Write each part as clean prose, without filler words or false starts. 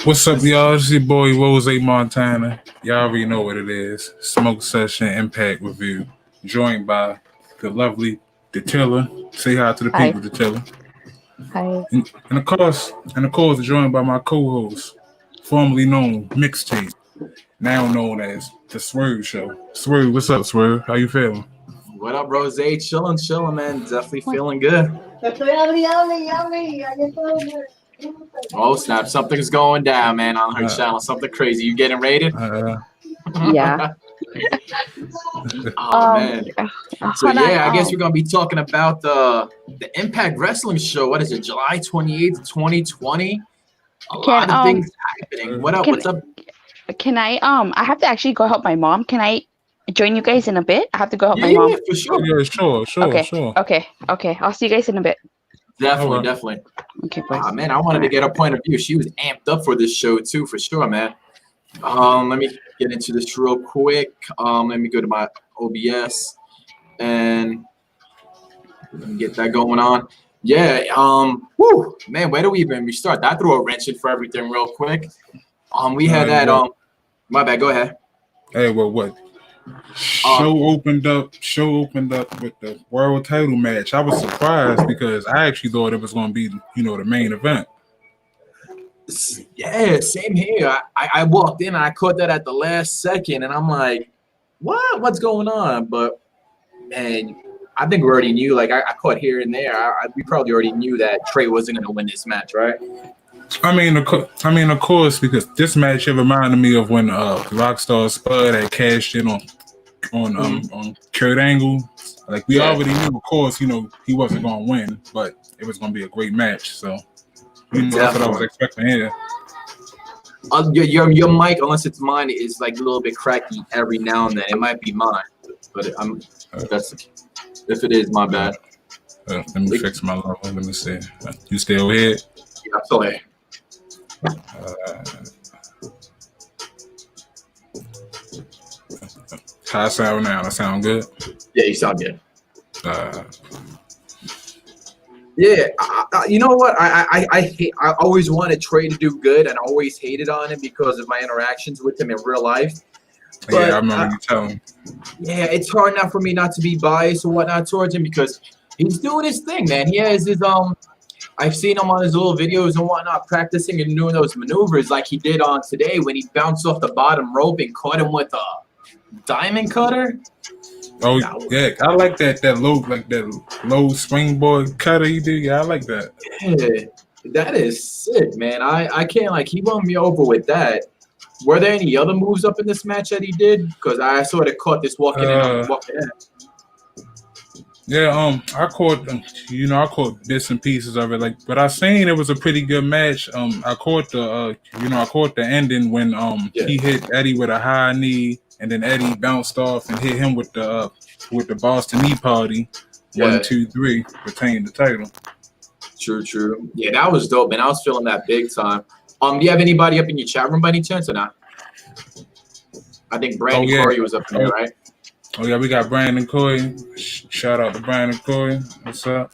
What's up, y'all? It's your boy Rose Montana. Y'all already know what it is. Smoke Session Impact Review. Joined by the lovely Detilla. Say hi to the Hi. people, Detilla. Hi. And of course, joined by my co-host, formerly known Mixtape, now known as The Swerve Show. Swerve, what's up, Swerve? How you feeling? What up, Rose? Chilling, man. Definitely What? feeling good. Oh, snap. Something's going down, man, on her channel. Something crazy. You getting raided? Yeah. Oh, man. So, Hold on. I guess we're going to be talking about the Impact Wrestling show. What is it, July 28th, 2020? A lot of things happening. What up? What's up? Can I have to actually go help my mom. Can I join you guys in a bit? I have to go help my Yeah, mom. for sure. Yeah, sure. Okay. I'll see you guys in a bit. Definitely. Okay, boys. Man, I wanted to get her point of view. She was amped up for this show, too, for sure, man. Let me get into this real quick. Let me go to my OBS and let me get that going on. Yeah. Man, where do we even start? I threw a wrench in for everything real quick. We had that. My bad. Go ahead. Hey, well, what? Show opened up with the world title match. I was surprised because I actually thought it was going to be, the main event. Yeah, same here. I walked in and I caught that at the last second, and I'm like, what? What's going on? But man, I think we already knew. Like I caught here and there. We probably already knew that Trey wasn't going to win this match, right? I mean, of course, because this match it reminded me of when Rockstar Spud had cashed in on Kurt Angle. Like we already knew, of course, he wasn't going to win, but it was going to be a great match. So that's what I was expecting here. Your mic, unless it's mine, is like a little bit cracky every now and then. It might be mine, but if it is, my bad. Let me fix my level. Let me see. You still here? Yeah, I'm still here. How I sound now? I sound good? Yeah, you sound good. Yeah, you know what? I always wanted Trey to do good, and I always hated on him because of my interactions with him in real life. But, yeah, I remember you telling me. Yeah, it's hard now for me not to be biased or whatnot towards him because he's doing his thing, man. He has his I've seen him on his little videos and whatnot, practicing and doing those maneuvers like he did on today when he bounced off the bottom rope and caught him with a diamond cutter. Oh yeah, I like that low springboard cutter he did. Yeah, I like that. Yeah, that is sick, man. I can't he won me over with that. Were there any other moves up in this match that he did? Because I sort of caught this walking in. Yeah, I caught bits and pieces of it. But I seen it was a pretty good match. I caught the ending when he hit Eddie with a high knee, and then Eddie bounced off and hit him with the Boston Knee Party. 1, 2, 3, retained the title. True. Yeah, that was dope, man. I was feeling that big time. Do you have anybody up in your chat room by any chance or not? I think Brandon Corey was up in there, right? Oh yeah, we got Brandon Coy. Shout out to Brandon Coy. What's up?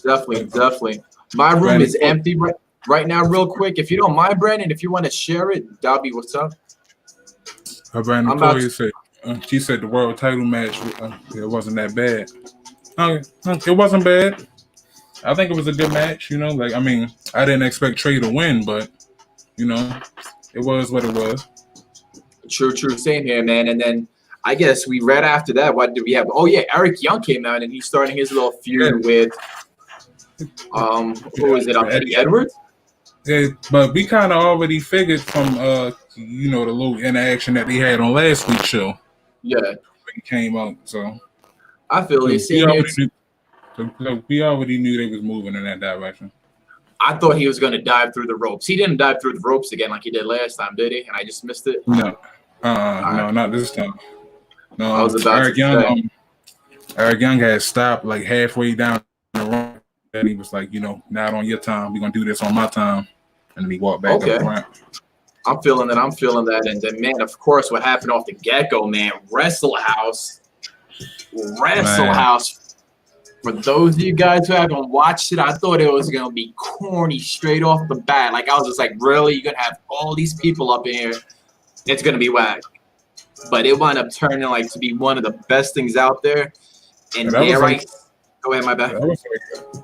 Definitely. My room is empty right now. Real quick, if you don't mind, Brandon, if you want to share it, Dobby, what's up? Brandon Coy said she said the world title match it wasn't that bad. It wasn't bad. I think it was a good match. I didn't expect Trey to win, but it was what it was. True. Same here, man. And then I guess right after that, what did we have? Oh yeah, Eric Young came out and he's starting his little feud with who is it? Eddie Edwards. Yeah, but we kind of already figured from the little interaction that he had on last week's show. Yeah, when he came out. So I feel we already knew they was moving in that direction. I thought he was going to dive through the ropes. He didn't dive through the ropes again like he did last time, did he? And I just missed it. No, no, not this time. No, I was about Eric Young had stopped like halfway down the ramp, and he was like, not on your time. We're gonna do this on my time, and then he walked back up the ramp. I'm feeling that, and then man, of course, what happened off the get-go, man? Wrestle House For those of you guys who haven't watched it, I thought it was gonna be corny straight off the bat. Like I was just like, really? You're gonna have all these people up in here? It's gonna be whack. But it wound up turning like to be one of the best things out there. And there, right? Go ahead, my bad.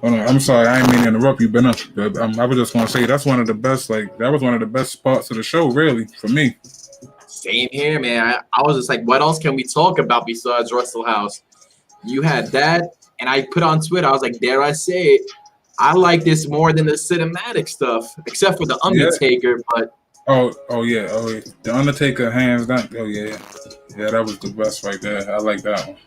I'm sorry, I didn't mean to interrupt you, but I was just gonna say that's one of the best. Like that was one of the best parts of the show, really, for me. Same here, man. I was just like, what else can we talk about besides Russell House? You had that, and I put on Twitter, I was like, dare I say it, I like this more than the cinematic stuff, except for the Undertaker. Yeah. But oh yeah, the Undertaker, hands down. Oh yeah, that was the best right there. I like that one.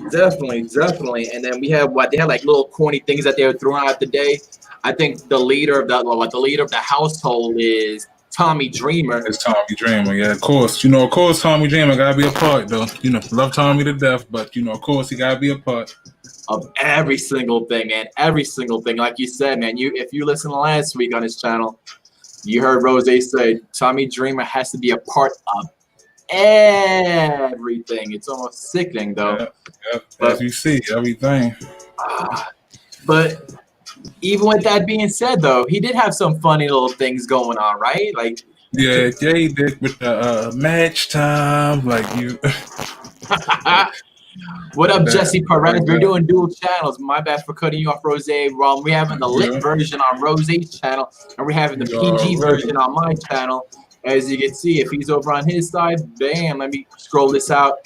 Definitely. And then we had they had like little corny things that they were throwing out today. I think the leader of the household is Tommy Dreamer. It's Tommy Dreamer, yeah, of course. Of course, Tommy Dreamer gotta be a part, though. Love Tommy to death, but of course, he gotta be a part of every single thing, man. Every single thing, like you said, man. If you listened last week on his channel, you heard Rose say Tommy Dreamer has to be a part of everything. It's almost sickening, though. Yeah, but, as you see, everything. But even with that being said, though, he did have some funny little things going on, right? Like, yeah, he did with the match time, like you. What up, Jesse Perez? We're doing dual channels. My bad for cutting you off, Rose. Well, we're having the lit version on Rose's channel, and we're having the PG version on my channel. As you can see, if he's over on his side, bam. Let me scroll this out.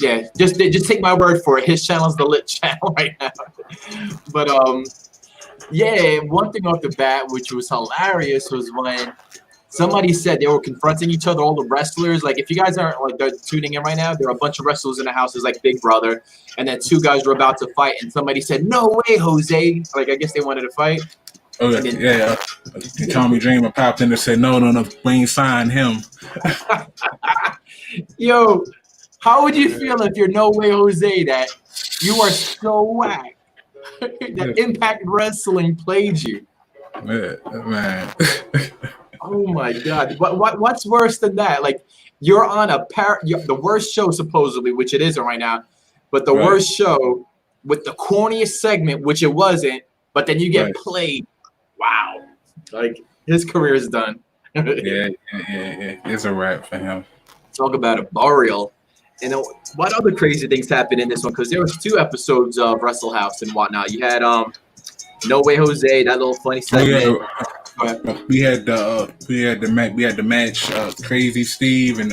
Yeah, just take my word for it. His channel's the lit channel right now. But yeah, one thing off the bat, which was hilarious, was when somebody said they were confronting each other, all the wrestlers. Like, if you guys aren't they're tuning in right now, there are a bunch of wrestlers in the house. It's like Big Brother, and then two guys were about to fight, and somebody said, "No way, Jose!" Like, I guess they wanted to fight. Oh yeah. Tommy Dreamer popped in and said, "No, we ain't signed him." Yo, how would you feel if you're No Way Jose that you are so whack that Impact Wrestling played you? Yeah, man. Oh my God! What's worse than that? Like, you're on the worst show supposedly, which it isn't right now, but the worst show with the corniest segment, which it wasn't. But then you get played. Wow! Like, his career is done. Yeah. It's a wrap for him. Talk about a burial. And then what other crazy things happened in this one? Because there was 2 episodes of Wrestle House and whatnot. You had No Way Jose, that little funny segment. We had the match, Crazy Steve and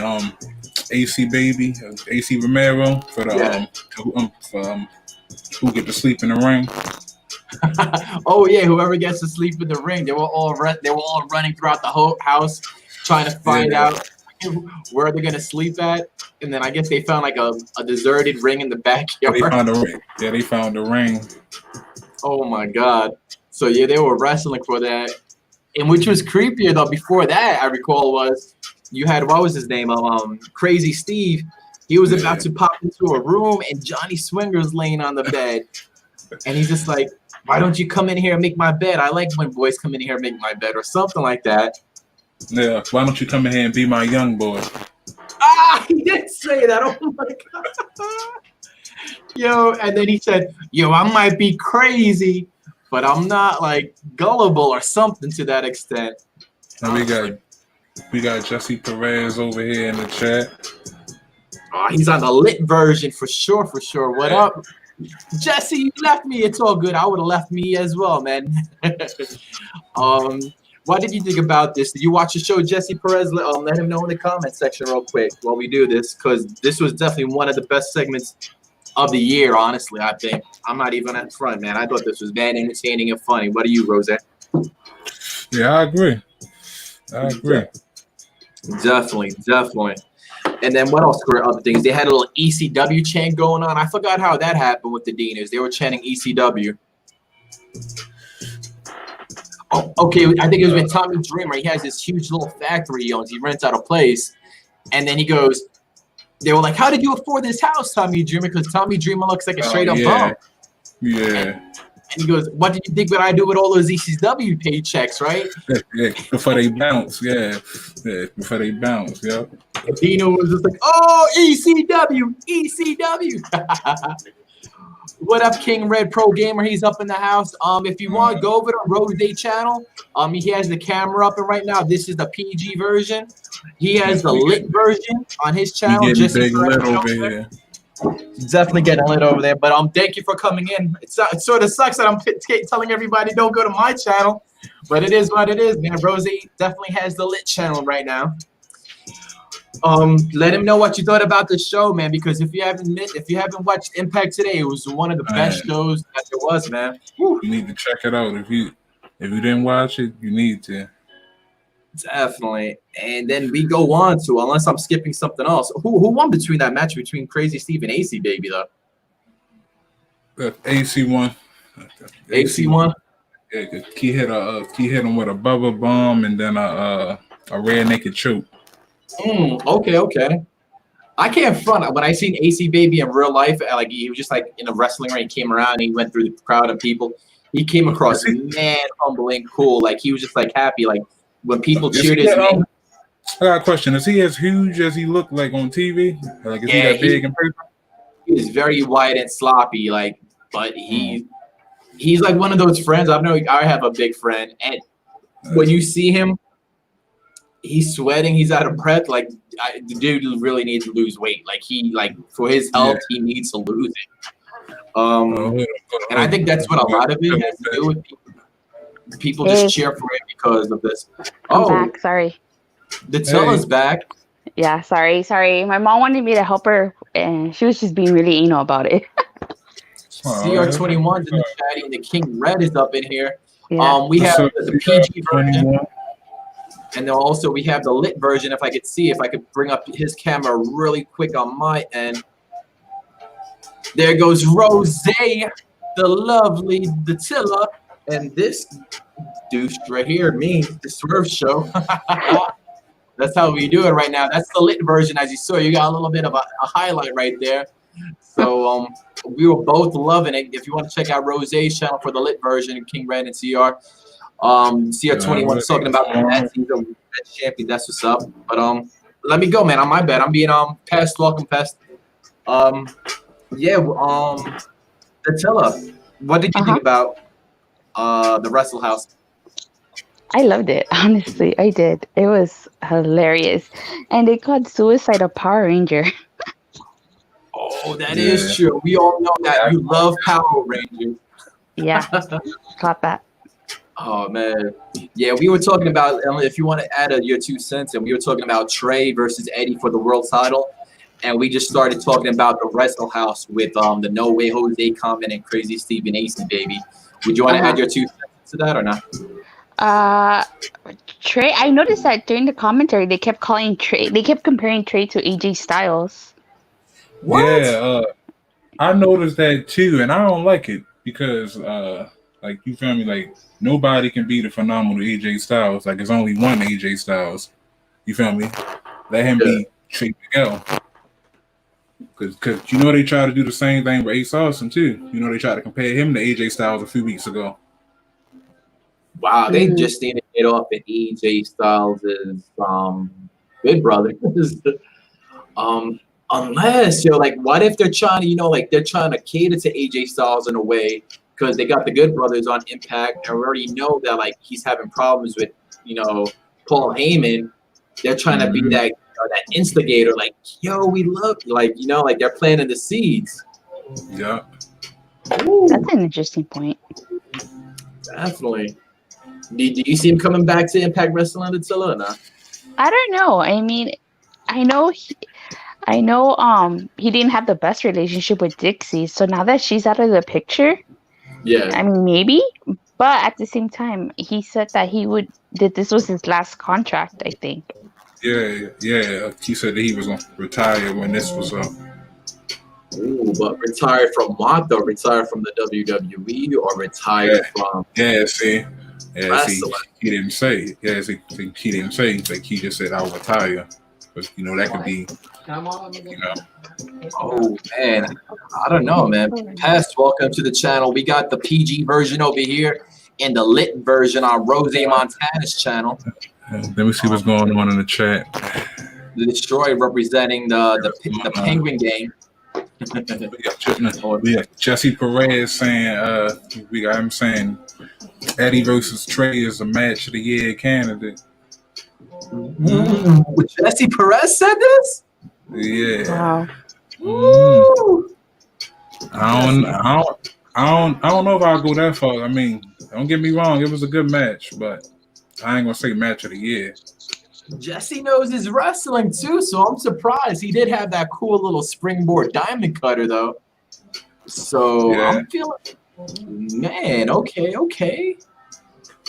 AC Baby, AC Romero for the who get to sleep in the ring. Oh yeah, whoever gets to sleep in the ring, they were all running throughout the whole house trying to find out where they're gonna sleep at. And then I guess they found like a deserted ring in the backyard. They found a ring. Yeah, they found the ring. Oh my God! So yeah, they were wrestling for that. And which was creepier though, before that, I recall, was you had, what was his name? Crazy Steve. He was about to pop into a room and Johnny Swinger's laying on the bed. And he's just like, why don't you come in here and make my bed? I like when boys come in here and make my bed, or something like that. Yeah, why don't you come in here and be my young boy? Ah, he did say that. Oh my God. Yo, and then he said, yo, I might be crazy, but I'm not like gullible or something to that extent. And we got Jesse Perez over here in the chat. Oh, he's on the lit version for sure. What up? Jesse, you left me. It's all good. I would have left me as well, man. What did you think about this? Did you watch the show, Jesse Perez? Let him know in the comment section real quick while we do this, because this was definitely one of the best segments of the year, honestly, I think. I'm not even at front, man. I thought this was bad, entertaining, and funny. What do you, Rose? Yeah, I agree. Definitely. And then what else were other things? They had a little ECW chant going on. I forgot how that happened with the Deaners. They were chanting ECW. Oh, okay. I think it was with Tommy Dreamer. He has this huge little factory he owns. He rents out a place. And then he goes, they were like, how did you afford this house, Tommy Dreamer? Because Tommy Dreamer looks like a straight-up bum. Yeah. And he goes, what did you think what I do with all those ECW paychecks, right? Yeah, before they bounce, yeah. Before they bounce, yeah. And Dino was just like, oh, ECW. What up, King Red Pro Gamer? He's up in the house. If you want, go over to Rose Day channel. He has the camera up, and right now this is the PG version. He has the lit version on his channel. He Just getting big lit over here. definitely getting lit over there. But thank you for coming in. It sort of sucks that I'm telling everybody don't go to my channel, but it is what it is, man. Rose definitely has the lit channel right now. Let him know what you thought about the show, man. Because if you haven't watched Impact today, it was one of the best shows that there was, man. Woo. You need to check it out. If you didn't watch it, you need to. Definitely. And then we go on to, unless I'm skipping something else, who won between that match between Crazy Steve and AC Baby though? AC won. AC won. Yeah, he hit him with a bubble bomb and then a rear naked choke. Okay. I can't front. When I seen AC Baby in real life, like he was just like in a wrestling ring, he came around and he went through the crowd of people. He came across mad humble and cool. Like he was just like happy. Like when people cheered his name. I got a question. Is he as huge as he looked like on TV? Like is he that big in person? He is very white and sloppy, like, but he's like one of those friends. I have a big friend, and when you see him, he's sweating, he's out of breath. Like the dude really needs to lose weight. Like for his health, he needs to lose it. And I think that's what a lot of it has to do with people just cheer for it because of this. I'm back. Sorry. The Tilla's back. Yeah, sorry. My mom wanted me to help her, and she was just being really anal about it. CR21's in the chat, and the King Red is up in here. Yeah. We have the PG version. And then also we have the lit version. If I could bring up his camera really quick on my end. There goes Rose, the lovely Tilla, and this douche right here, me, the Swerve Show. That's how we do it right now. That's the lit version, as you saw. You got a little bit of a highlight right there. So we were both loving it. If you want to check out Rose's channel for the lit version, King Red and CR. CR21 is talking about that. He's a red champion. That's what's up. But let me go, man. On my bad. I'm being pest. Welcome, pest. Tilla, what did you think about the Wrestle House? I loved it. Honestly, I did. It was hilarious, and they called Suicide a Power Ranger. Oh, that is true. We all know that you love Power Rangers. Yeah, caught that. Oh man, yeah. We were talking about if you want to add your 2 cents, and we were talking about Trey versus Eddie for the world title, and we just started talking about the Wrestle House with the No Way Jose comment and Crazy Steve and AC Baby. Would you want to add your 2 cents to that or not? Trey. I noticed that during the commentary they kept calling Trey. They kept comparing Trey to AJ Styles. What? Yeah, I noticed that too, and I don't like it because, like, you feel me? Like, nobody can be the phenomenal AJ Styles. Like, there's only one AJ Styles. You feel me? Let him be Trey Miguel. Because you know they try to do the same thing with Ace Austin too. You know they try to compare him to AJ Styles a few weeks ago. Wow, they just need to get off at AJ Styles' Big Brother. Unless like, what if they're trying to, they're trying to cater to AJ Styles in a way because they got the Good Brothers on Impact and we already know that like he's having problems with Paul Heyman. They're trying to be that instigator, like, yo, we love you, like they're planting the seeds. Yeah, that's an interesting point. Definitely. Do you see him coming back to Impact Wrestling Attila or not? I don't know. I mean, I know he didn't have the best relationship with Dixie, so now that she's out of the picture, I mean maybe, but at the same time he said that this was his last contract, I think. Yeah. He said that he was gonna retire when this was up. Ooh, but retire from what though? Retire from the WWE or retire from wrestling? He didn't say. He didn't say. Like he just said I'll retire. But that could be. Oh man, I don't know, man. Pest, welcome to the channel. We got the PG version over here and the lit version on Rose Montana's channel. Let me see what's going on in the chat. The Destroyer representing the Penguin Gang. we got Jesse Perez saying, we got him saying Eddie versus Trey is a match of the year candidate. Jesse Perez said this? Yeah. Wow. I don't know if I'll go that far. I mean, don't get me wrong, it was a good match, but I ain't gonna say match of the year. Jesse knows his wrestling too, so I'm surprised. He did have that cool little springboard diamond cutter though. So I'm feeling, man, okay.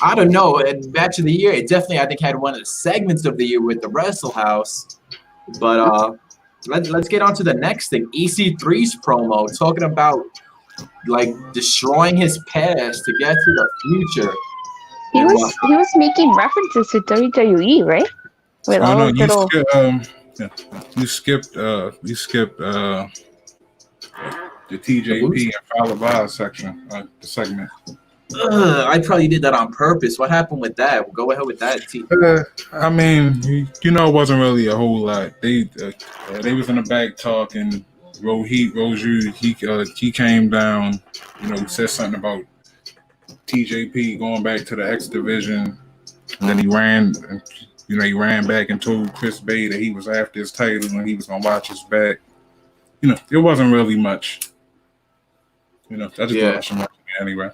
I don't know. And match of the year, it definitely I think had one of the segments of the year with the Wrestle House. But let's get on to the next thing. EC3's promo talking about like destroying his past to get to the future. He was making references to WWE, right? With you skipped the TJP and Follow By section, the segment. I probably did that on purpose. What happened with that? Go ahead with that. I mean, it wasn't really a whole lot. They was in the back talking. Roju, he came down. Said something about TJP going back to the X division. And then he ran. He ran back and told Chris Bay that he was after his title and he was gonna watch his back. It wasn't really much. I just thought I should watch it anyway.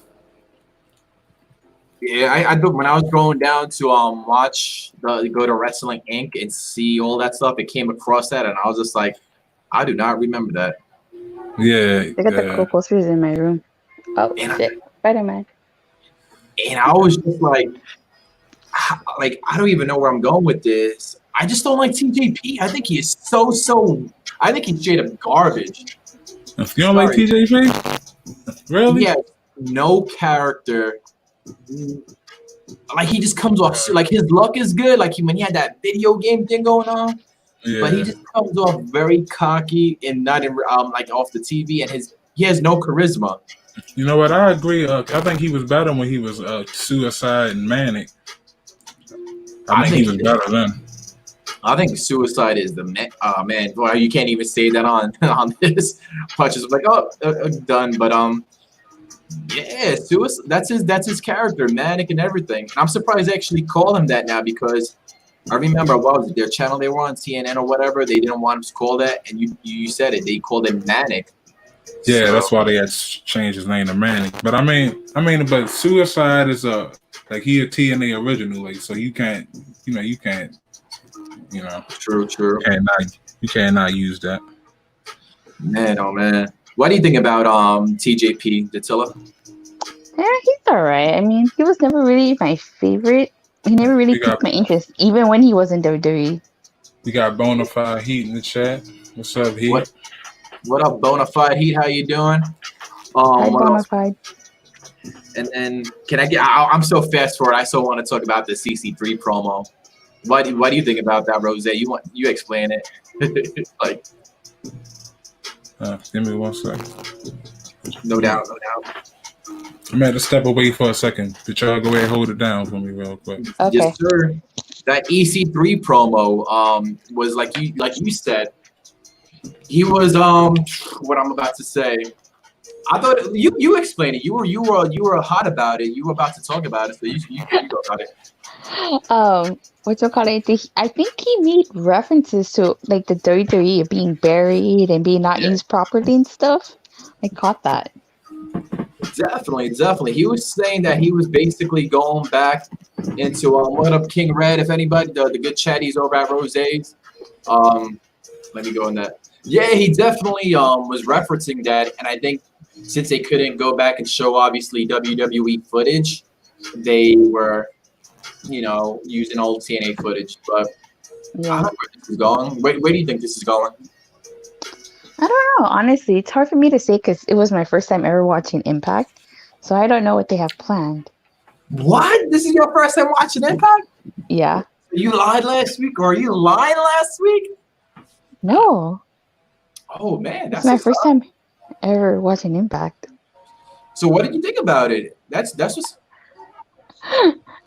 Yeah, I when I was going down to go to Wrestling Inc. and see all that stuff, it came across that and I was just like, I do not remember that. Yeah. I got the cool posters in my room. Oh shit. Spider-Man. And I was just like I don't even know where I'm going with this. I just don't like TJP. I think he is I think he's straight up garbage. You don't like TJP? Really? Yeah, no character. Like he just comes off like his luck is good. Like when he had that video game thing going on, but he just comes off very cocky and not in like off the TV, and he has no charisma. You know what? I agree. I think he was better when he was Suicide and Manic. I think he was better then. I think Suicide is the man. Well, you can't even say that on this. Punches like done, but yeah, Suicide. That's his character, Manic and everything. And I'm surprised they actually call him that now because I remember what was it, their channel they were on CNN or whatever. They didn't want him to call that, and you said it. They called him Manic. Yeah, so that's why they had changed his name to Manic. But I mean, but Suicide is like he a TNA original, like so you can't. True. You cannot use that. Man, oh man. What do you think about TJP, Dattila? Yeah, he's alright. I mean, he was never really my favorite. He never really piqued my interest, even when he was in WWE. We got Bonafide Heat in the chat. What's up, Heat? What up, Bonafide Heat? How you doing? Hi, Bonafide. And then can I get? I'm so fast forward. I so want to talk about the CC3 promo. What do you think about that, Rose? You explain it. Like, give me 1 second. No doubt. I'm at to step away for a second. Could y'all go ahead and hold it down for me real quick? Okay. Yes, sir. That EC3 promo was like you said. He was what I'm about to say. I thought you explained it. You were hot about it. You were about to talk about it, so you go about it. What you call it? I think he made references to like the WWE being buried and being not used properly and stuff. I caught that. Definitely. He was saying that he was basically going back into what up, King Red? If anybody, the good chatties over at Rose's. Let me go in that. Yeah, he definitely was referencing that, and I think since they couldn't go back and show obviously WWE footage, they were, using old TNA footage. But I don't know where this is going. Where do you think this is going? I don't know. Honestly, it's hard for me to say because it was my first time ever watching Impact, so I don't know what they have planned. What? This is your first time watching Impact? Yeah. You lied last week, or are you lying last week? No. Oh man, that's my first time ever watching Impact. So what did you think about it? That's just.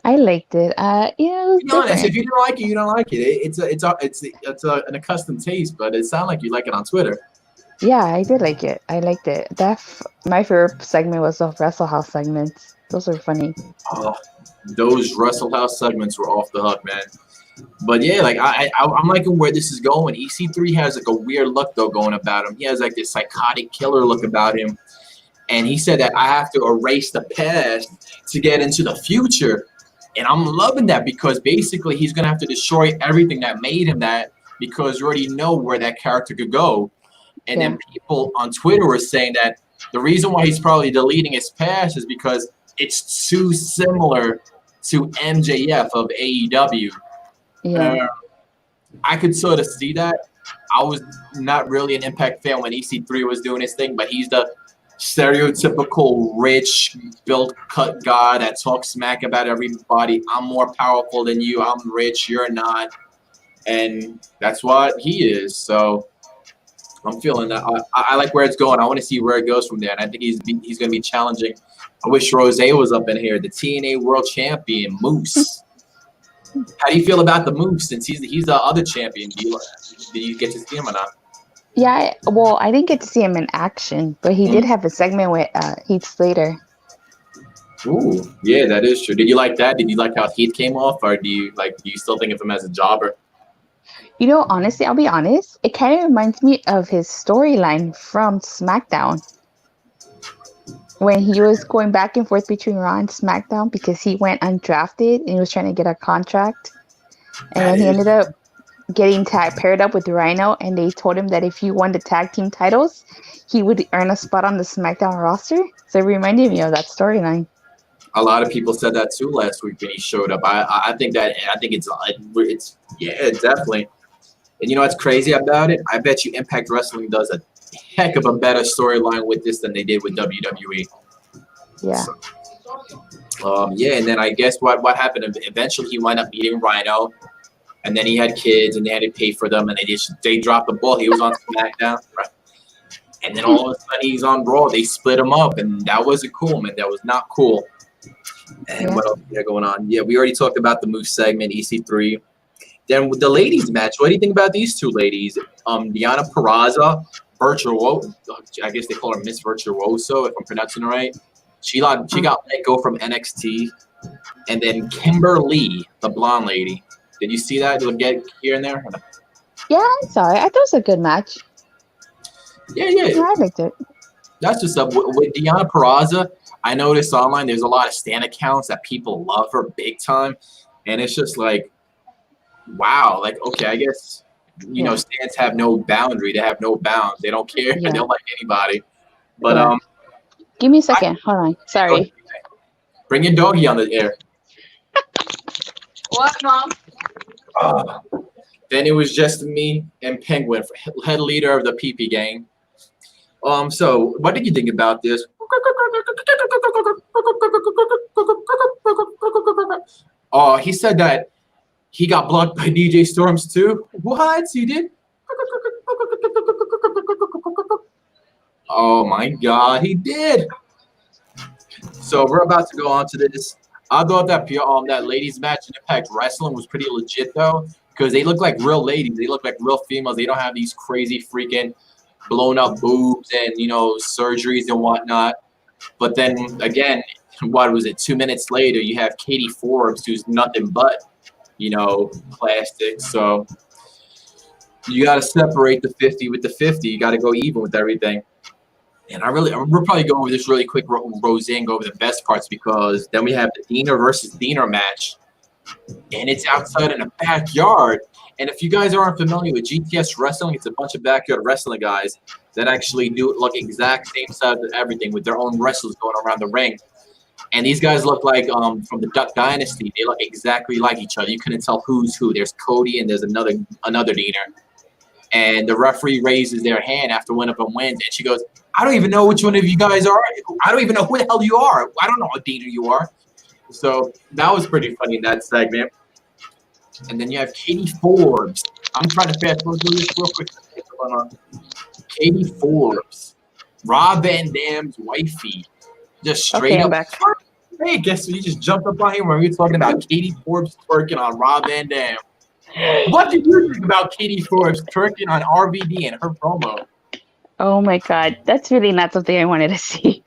I liked it. It was be honest, if you don't like it, you don't like it. It's an accustomed taste, but it sounded like you like it on Twitter. Yeah, I did like it. I liked it. My favorite segment was the Wrestle House segments. Those were funny. Those Wrestle House segments were off the hook, man. But yeah, like I'm liking where this is going. EC3 has like a weird look though going about him. He has like this psychotic killer look about him. And he said that I have to erase the past to get into the future. And I'm loving that because basically he's going to have to destroy everything that made him that because you already know where that character could go. And then people on Twitter were saying that the reason why he's probably deleting his past is because it's too similar to MJF of AEW. Yeah. I could sort of see that. I was not really an Impact fan when EC3 was doing his thing, but he's the stereotypical rich, built cut guy that talks smack about everybody. I'm more powerful than you. I'm rich. You're not. And that's what he is. So I'm feeling that. I like where it's going. I want to see where it goes from there. And I think he's going to be challenging. I wish Rose was up in here. The TNA World Champion, Moose. How do you feel about the Moose since he's the other champion? Do you get to see him or not? Yeah, well, I didn't get to see him in action, but he did have a segment with Heath Slater. Ooh, yeah, that is true. Did you like that? Did you like how Heath came off, or do you still think of him as a jobber? You know, honestly, I'll be honest. It kind of reminds me of his storyline from SmackDown when he was going back and forth between Raw and SmackDown because he went undrafted and he was trying to get a contract, and then he ended up getting paired up with Rhino, and they told him that if he won the tag team titles, he would earn a spot on the SmackDown roster. So it reminded me of that storyline. A lot of people said that too last week when he showed up. I think it's definitely. And you know what's crazy about it? I bet you Impact Wrestling does a heck of a better storyline with this than they did with WWE. Yeah. And then I guess what happened? Eventually, he wound up meeting Rhino. And then he had kids, and they had to pay for them, and they dropped the ball. He was on SmackDown, right? And then all of a sudden he's on Raw. They split him up, and that wasn't cool, man. That was not cool. And what else is there going on? Yeah, we already talked about the Moose segment, EC3. Then with the ladies match, what do you think about these two ladies? Deonna Purrazzo, Virtuoso. I guess they call her Miss Virtuoso, if I'm pronouncing it right. She got let go from NXT, and then Kimber Lee, the blonde lady. Did you see that? Did it get here and there? Yeah, I saw it. I thought it was a good match. Yeah. I liked it. That's just up with Deonna Purrazzo. I noticed online there's a lot of stan accounts that people love her big time, and it's just like, wow. Like, okay, I guess stans have no boundary. They have no bounds. They don't care. They don't like anybody. But give me a second. Hold on. Sorry. Bring your doggy on the air. What, Mom? Then it was just me and Penguin, head leader of the PP gang. So what did you think about this? He said that he got blocked by DJ Storms too. What? He did? Oh my God, he did. So we're about to go on to this. I thought that that ladies match in Impact Wrestling was pretty legit though, because they look like real ladies. They look like real females. They don't have these crazy freaking blown up boobs and surgeries and whatnot. But then again, what was it? 2 minutes later, you have Katie Forbes, who's nothing but plastic. So you got to separate the 50 with the 50. You got to go even with everything. And we'll probably go over this really quick, Roseanne, go over the best parts, because then we have the Diener versus Diener match, and it's outside in a backyard. And if you guys aren't familiar with GTS Wrestling, it's a bunch of backyard wrestling guys that actually do look exact same size of everything with their own wrestlers going around the ring. And these guys look like from the Duck Dynasty. They look exactly like each other. You couldn't tell who's who. There's Cody and there's another Diener. And the referee raises their hand after one of them wins, and she goes, I don't even know which one of you guys are. I don't even know who the hell you are. I don't know what Diener you are. So that was pretty funny in that segment. And then you have Katie Forbes. I'm trying to fast forward through this real quick. Katie Forbes, Rob Van Dam's wifey, just straight up. Back. Hey, guess what? You just jumped up on here when we were talking about Katie Forbes twerking on Rob Van Dam. What did you think about Katie Forbes twerking on RVD and her promo? Oh my god, that's really not something I wanted to see.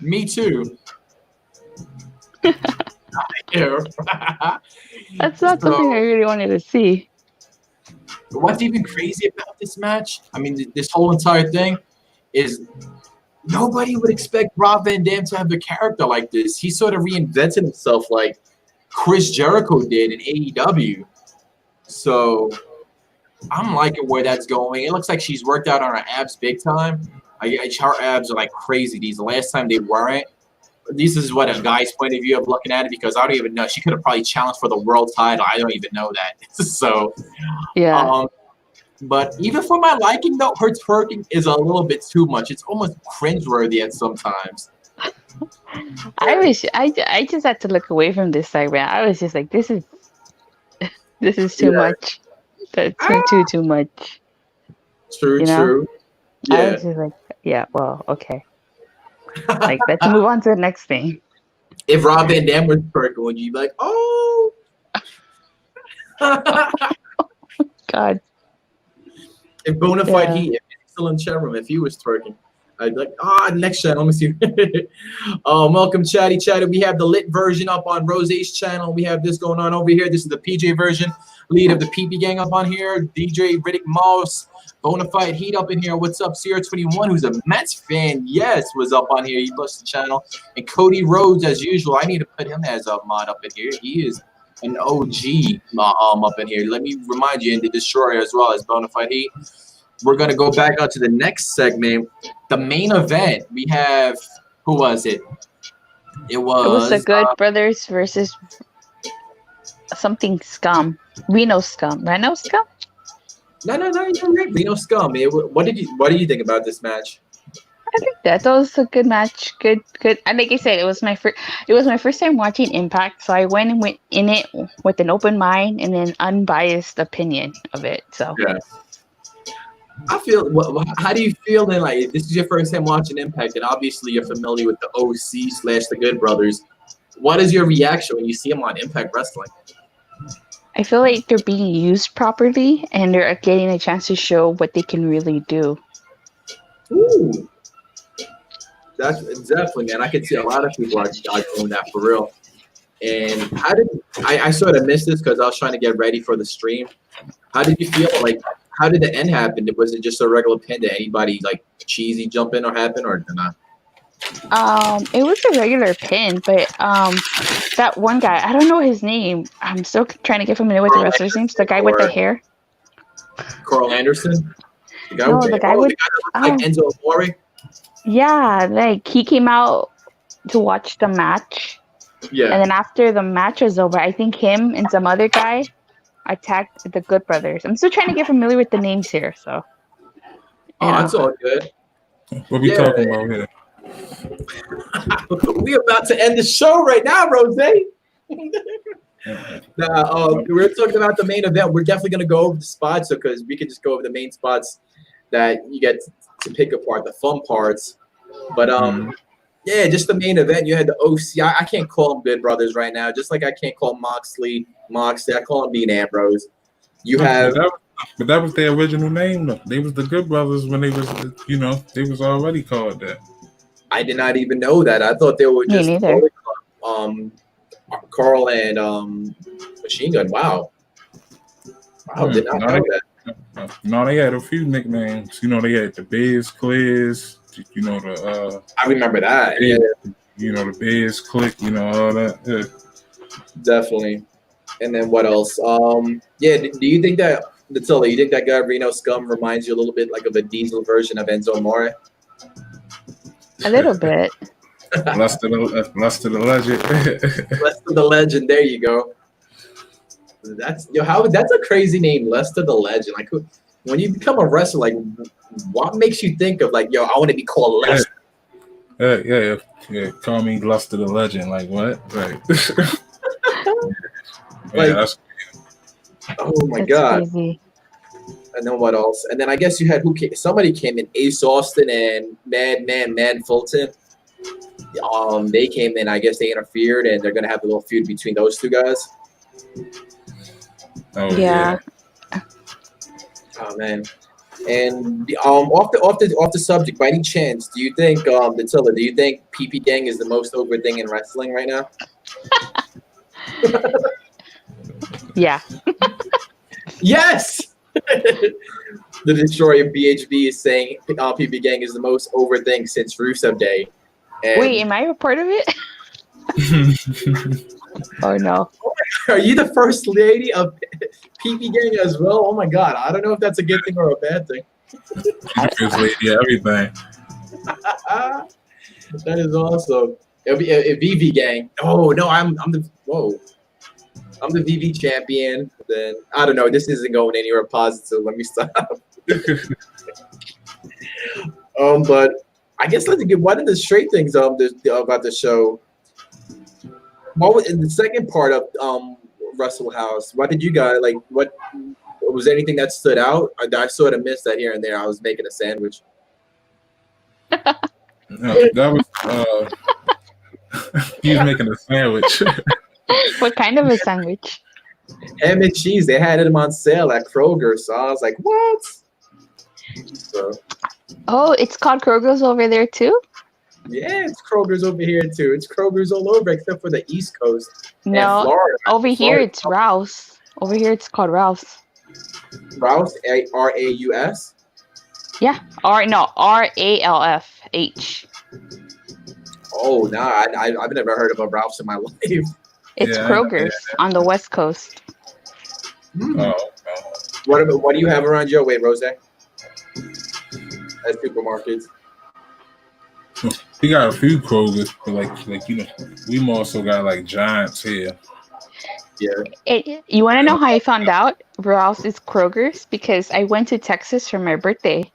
Me too. That's not something I really wanted to see. What's even crazy about this match, I mean, this whole entire thing, is nobody would expect Rob Van Dam to have a character like this. He sort of reinvented himself like Chris Jericho did in AEW. So I'm liking where that's going. It looks like she's worked out on her abs big time. Her abs are like crazy. The last time they weren't. This is what a guy's point of view of looking at it, because I don't even know. She could have probably challenged for the world title. I don't even know that. So, yeah. But even for my liking, though, her twerking is a little bit too much. It's almost cringeworthy at sometimes. I just had to look away from this segment. I was just like, this is too much. Too much. True, you know? true. Yeah. I was just like, yeah, well, okay. Like, let's move on to the next thing. If Rob Van Dam was twerking, would you be like, oh? God. If Bonafide Heat, if he's still in chat room, if he was twerking, I'd be like, next channel, let me see. Welcome, Chatty. We have the lit version up on Rose's channel. We have this going on over here. This is the PJ version. Lead of the PP gang up on here. DJ Riddick Moss. Bonafide Heat up in here. What's up? Sierra 21, who's a Mets fan, yes, was up on here. He loves the channel. And Cody Rhodes, as usual. I need to put him as a mod up in here. He is an OG up in here. Let me remind you, and the Destroyer as well as Bonafide Heat. We're going to go back on to the next segment. The main event, we have, who was it? It was the Good Brothers versus something Scum. Reno Scum. Reno Scum? No, you're right. Reno Scum. What do you think about this match? I think that was a good match. Good. And like I said, it was my first time watching Impact, so I went in it with an open mind and an unbiased opinion of it. So yeah. I feel. How do you feel then? Like, if this is your first time watching Impact, and obviously you're familiar with the OC / the Good Brothers. What is your reaction when you see them on Impact Wrestling? I feel like they're being used properly, and they're getting a chance to show what they can really do. Ooh, that's definitely, man. I can see a lot of people are doing that for real. And how did I sort of missed this because I was trying to get ready for the stream? How did you feel? Like, how did the end happen? Was it just a regular pin? Did anybody like cheesy jump in or happen or not? It was a regular pin, but that one guy, I don't know his name. I'm still trying to get familiar with the wrestlers' names. The guy with the hair. Carl Anderson. The guy with like Enzo Amore. Yeah, like he came out to watch the match. Yeah. And then after the match was over, I think him and some other guy attacked the Good Brothers. I'm still trying to get familiar with the names here, so. That's all good. What we talking about here? We're about to end the show right now, Rose. We're talking about the main event. We're definitely going to go over the spots because we can just go over the main spots that you get to pick apart, the fun parts. But yeah, just the main event. You had the OC. I can't call them Good Brothers right now, just like I can't call Moxley. I call them Dean Ambrose. You have. But that was their original name, though. They was the Good Brothers when they was, they was already called that. I did not even know that. I thought they were just Carl and Machine Gun. Wow, did not know that. No, they had a few nicknames. They had the Biz Clears. I remember that. Yeah. The Biz Click. All that. Yeah. Definitely. And then what else? Do you think that Natilda? You think that guy Reno Scum reminds you a little bit like of a Diesel version of Enzo Amore? A little bit. Lust to the legend. Lust to the legend. There you go. That's that's a crazy name, Lust to the legend. Like when you become a wrestler, like what makes you think of like, I want to be called Lust? Yeah. Call me Lust to the legend. Like what? Right. Like, oh my God. Crazy. And then what else? And then I guess you had somebody came in, Ace Austin and Man Fulton. They came in, I guess they interfered, and they're gonna have a little feud between those two guys. Oh yeah. Oh man. And off the subject, by any chance, do you think Attila, do you think PP Gang is the most over thing in wrestling right now? Yeah. Yes. The Destroyer BHB is saying PP Gang is the most over thing since Rusev Day. And Wait, am I a part of it? Oh no. are you the first lady of PP Gang as well? Oh my God, I don't know if that's a good thing or a bad thing. First lady, everything. That is awesome. It'll be a VV Gang. Oh no, I'm the VV champion. Then I don't know. This isn't going anywhere positive. Let me stop. But I guess let's get one of the straight things about the show. What was in the second part of Wrestle House? What did you guys like? What was anything that stood out? I sort of missed that here and there. I was making a sandwich. No, that was he was making a sandwich. What kind of a sandwich? Ham and cheese. They had them on sale at Kroger, so I was like, "What?" So, Oh, it's called Kroger's over there too? yeah, it's Kroger's over here too. It's Kroger's all over except for the East Coast. No, Florida. over here it's Rouse. Over here it's called Rouse. Rouse, Raus. Yeah. RALFH. Oh, no, I've never heard of a Ralph's in my life. It's Kroger's on the West Coast. Oh, What do you have around your way, Rose? At supermarkets. we got a few Krogers, but like you know, we also got like Giants here. Yeah. You want to know how I found out Rouse is Kroger's? Because I went to Texas for my birthday,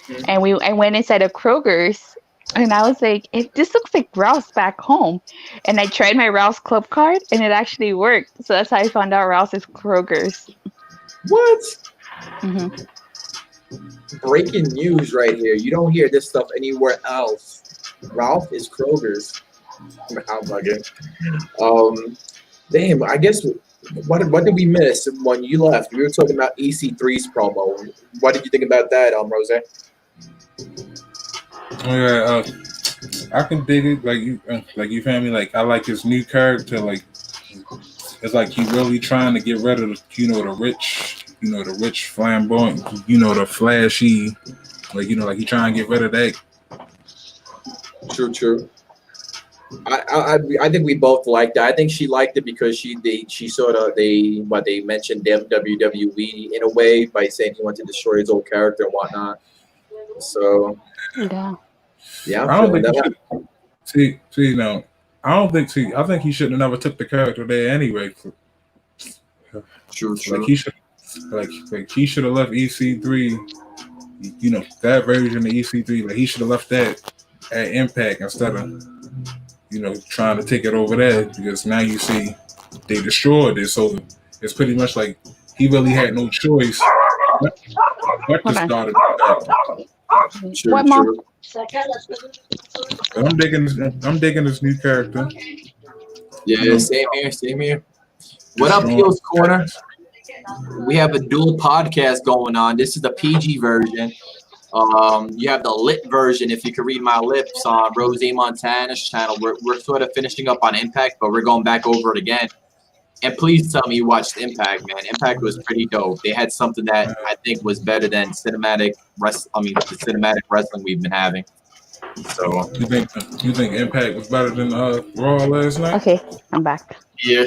and I went inside of Kroger's, and I was like, this looks like Rouse back home. And I tried my Rouse Club card, and it actually worked. So that's how I found out Rouse is Kroger's. What? Mm-hmm. Breaking news right here. You don't hear this stuff anywhere else. Ralph is Kroger's. I'm bugging. Damn, I guess what did we miss when you left? We were talking about EC3's promo. What did you think about that, Rose? Yeah, I can dig it. Like you feel me? Like I like his new character. Like it's like he really trying to get rid of the rich flamboyant, the flashy, like he trying to get rid of that. True. I think we both liked it. I think she liked it because they mentioned them WWE in a way by saying he wanted to destroy his old character and whatnot. So yeah, I don't think I think he should have never took the character there anyway. True. Like he should have left EC3. That version of EC3. Like he should have left that at Impact instead of trying to take it over there, because now you see they destroyed it. So it's pretty much like he really had no choice but to start it. What, Mom? I'm digging this new character. Yeah, same here. What up, Heels Corner? We have a dual podcast going on. This is the PG version. You have the lit version, if you can read my lips, on Rose Montana's channel. We're sort of finishing up on Impact, but we're going back over it again. And please tell me you watched Impact, man. Impact was pretty dope. They had something that I think was better than the cinematic wrestling we've been having. So you think Impact was better than Raw last night? Okay, I'm back. Yeah,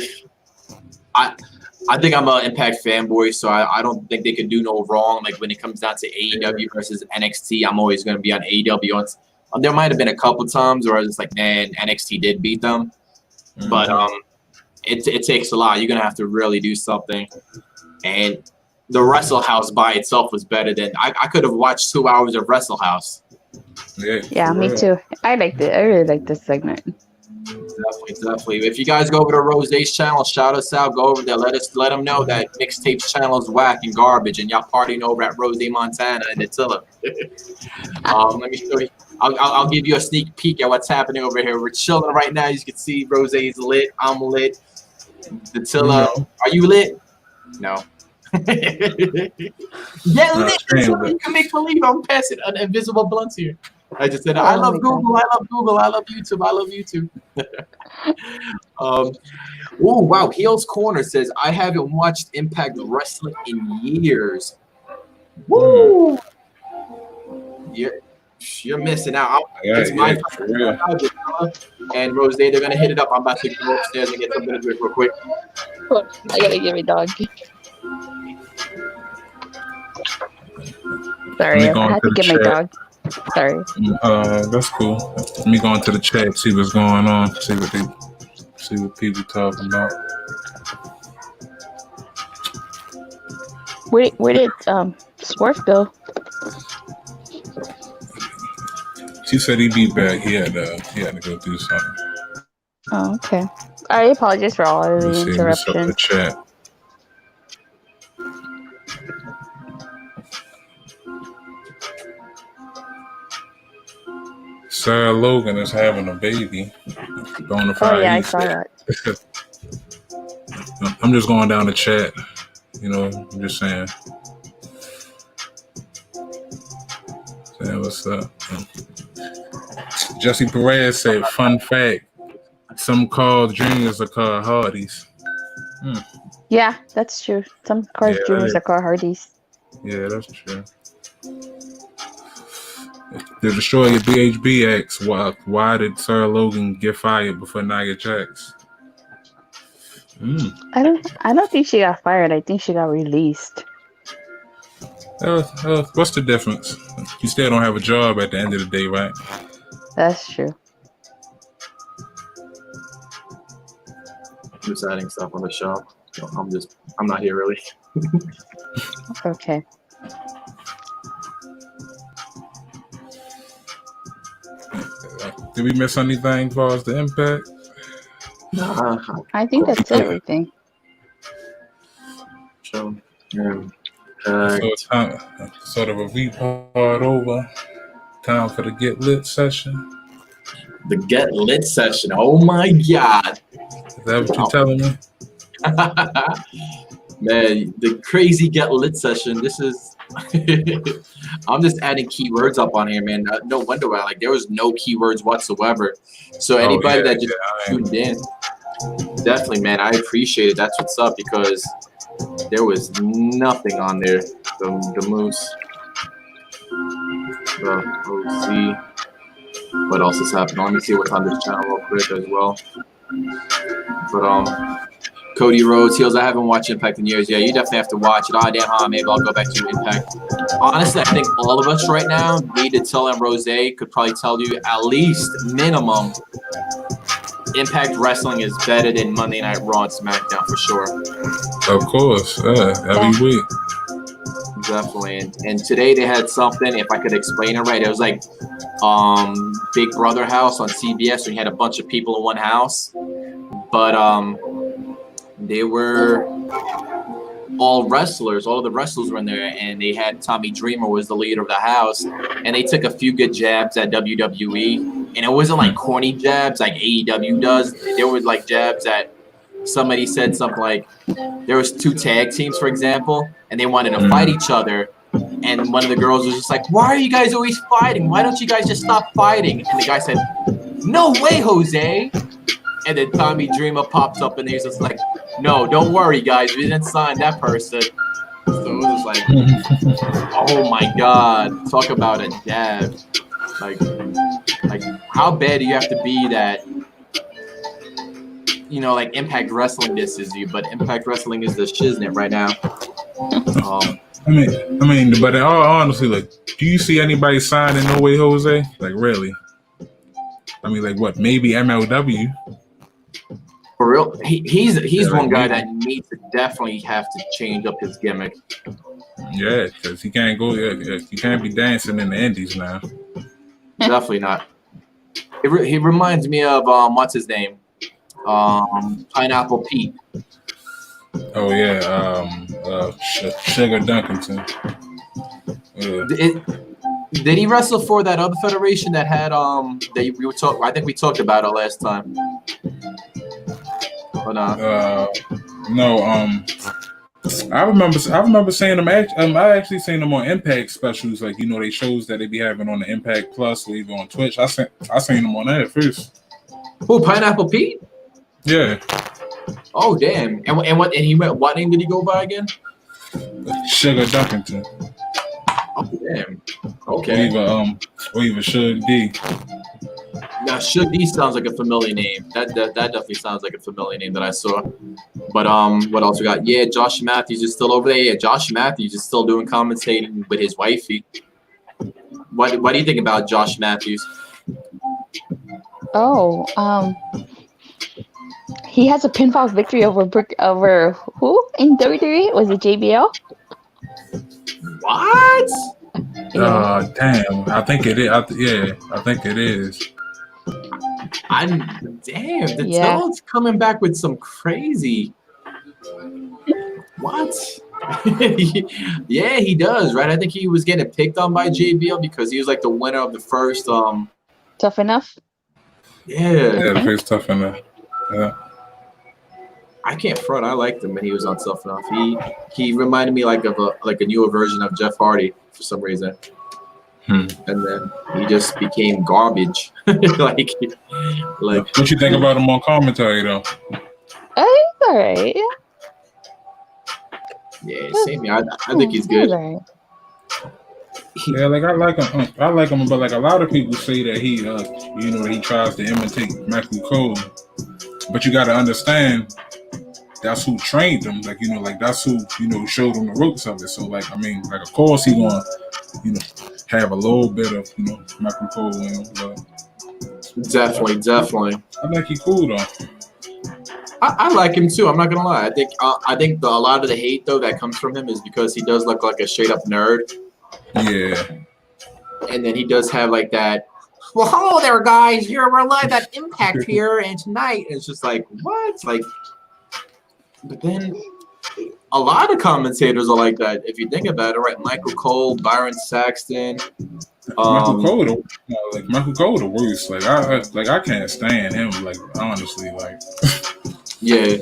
I think I'm an Impact fanboy, so I don't think they could do no wrong. Like when it comes down to AEW versus NXT, I'm always going to be on AEW. There might have been a couple times where I was like, man, NXT did beat them, but it takes a lot. You're going to have to really do something. And the Wrestle House by itself was better than I could have watched 2 hours of Wrestle House. Yeah, me too. I liked it. I really liked this segment. Definitely. If you guys go over to Rose's channel, shout us out. Go over there. Let them know that Mixtape's channel is whack and garbage, and y'all partying over at Rose Montana and Attila. Let me show you. I'll give you a sneak peek at what's happening over here. We're chilling right now. As you can see, Rose's lit. I'm lit. Attila, are you lit? No. Get lit. You can make believe I'm passing an invisible blunt here. I just said, I love Google, I love Google, I love YouTube, I love YouTube. Oh, wow. Heels Corner says, I haven't watched Impact Wrestling in years. Woo! You're missing out. It's my and Rose, they're going to hit it up. I'm about to go upstairs and get something to drink real quick. I got to get my dog. Sorry, I had to get my dog. Sorry. That's cool. Let me go into the chat, see what's going on, see what people talking about. Where did Swerve go? She said he'd be back. He had to go do something. Oh, okay. I apologize for all of the interruptions. The chat. Sarah Logan is having a baby. Oh yeah, I saw that. I'm just going down the chat. You know, I'm just saying. Saying what's up. Jesse Perez said, fun fact, some cars juniors are called Hardys. Yeah, that's true. Some cars juniors are called Hardys. Yeah, that's true. The Destroyer BHB asks, why did Sarah Logan get fired before Nia Jax? I don't think she got fired. I think she got released. What's the difference? You still don't have a job at the end of the day, right? That's true. I'm just adding stuff on the show. I'm not here really. Okay. Did we miss anything as far as the Impact? Nah. I think that's everything. So, so it's time, sort of a V-part over. Time for the Get Lit session. The Get Lit session. Oh my God. Is that what you're telling me? Man, the crazy Get Lit session. This is. I'm just adding keywords up on here, man. No wonder why. Like there was no keywords whatsoever. So anybody that just tuned in, definitely, man, I appreciate it. That's what's up because there was nothing on there. The Moose, the OC. What else is happening? Let me see what's on this channel real quick as well. But Cody Rhodes, Heels, I haven't watched Impact in years. Yeah, you definitely have to watch it. Oh, damn, huh? Maybe I'll go back to Impact. Honestly, I think all of us right now need to tell him Rose could probably tell you at least minimum Impact Wrestling is better than Monday Night Raw and SmackDown for sure. Of course, every week. Definitely. And today they had something, if I could explain it right, it was like Big Brother House on CBS where you had a bunch of people in one house. But they were all wrestlers. All of the wrestlers were in there, and they had Tommy Dreamer was the leader of the house, and they took a few good jabs at WWE, and it wasn't like corny jabs like AEW does. There was like jabs that somebody said something like there was two tag teams, for example, and they wanted to fight each other, and one of the girls was just like, "Why are you guys always fighting? Why don't you guys just stop fighting?" And the guy said, "No way, Jose." And then Tommy Dreamer pops up and he's just like, "No, don't worry, guys. We didn't sign that person." So it was like, oh my God. Talk about a jab. Like how bad do you have to be that, you know, like Impact Wrestling disses you, but Impact Wrestling is the shiznit right now. I mean, but in all honesty, like, do you see anybody signing No Way Jose? Like, really? I mean, like, what? Maybe MLW. For real, he's one guy that needs to definitely have to change up his gimmick. Yeah, because he can't go. He can't be dancing in the Indies now. Definitely not. He reminds me of what's his name, Pineapple Pete. Oh yeah, Sugar Dunkerton. Did he wrestle for that other federation that had that we were talking? I think we talked about it last time. But no, I remember seeing them. I actually seen them on Impact specials, like they shows that they be having on the Impact Plus or even on Twitch. I seen them on that first. Who, Pineapple Pete? Yeah. Oh damn! And he went. What name did he go by again? Sugar Duckington. Oh damn. Okay. Or even Suge D. Now Suge D sounds like a familiar name. That definitely sounds like a familiar name that I saw. But what else we got? Yeah, Josh Matthews is still over there. Yeah, Josh Matthews is still doing commentating with his wifey. What do you think about Josh Matthews? Oh, he has a pinfall victory over who in WWE? Was it JBL? What? Yeah. Damn. I think it is. I think it is. The talent's coming back with some crazy. What? Yeah, he does, right? I think he was getting picked on by JBL because he was like the winner of the first Tough Enough? Yeah, the first Tough Enough. Yeah. I can't front. I liked him when he was on Tough Enough. He reminded me like of a newer version of Jeff Hardy for some reason. And then he just became garbage. like what you think about him on commentary though? He's alright. Yeah, same here. I think he's good. Right. Yeah, like I like him, but like a lot of people say that he, that he tries to imitate Michael Cole, but you got to understand that's who trained him. Like like that's who showed him the ropes of it. So like of course he gonna have a little bit of Michael Cole in him, but definitely. I think he cool though. I like him too. I'm not gonna lie. I think a lot of the hate though that comes from him is because he does look like a straight up nerd. Yeah. And then he does have like that. Well, hello there, guys. We're live at Impact here, and tonight and it's just like what? Like, but then a lot of commentators are like that. If you think about it, right? Michael Cole, Byron Saxton. Michael Cole the worst. Like I can't stand him. Like honestly, like. Yeah.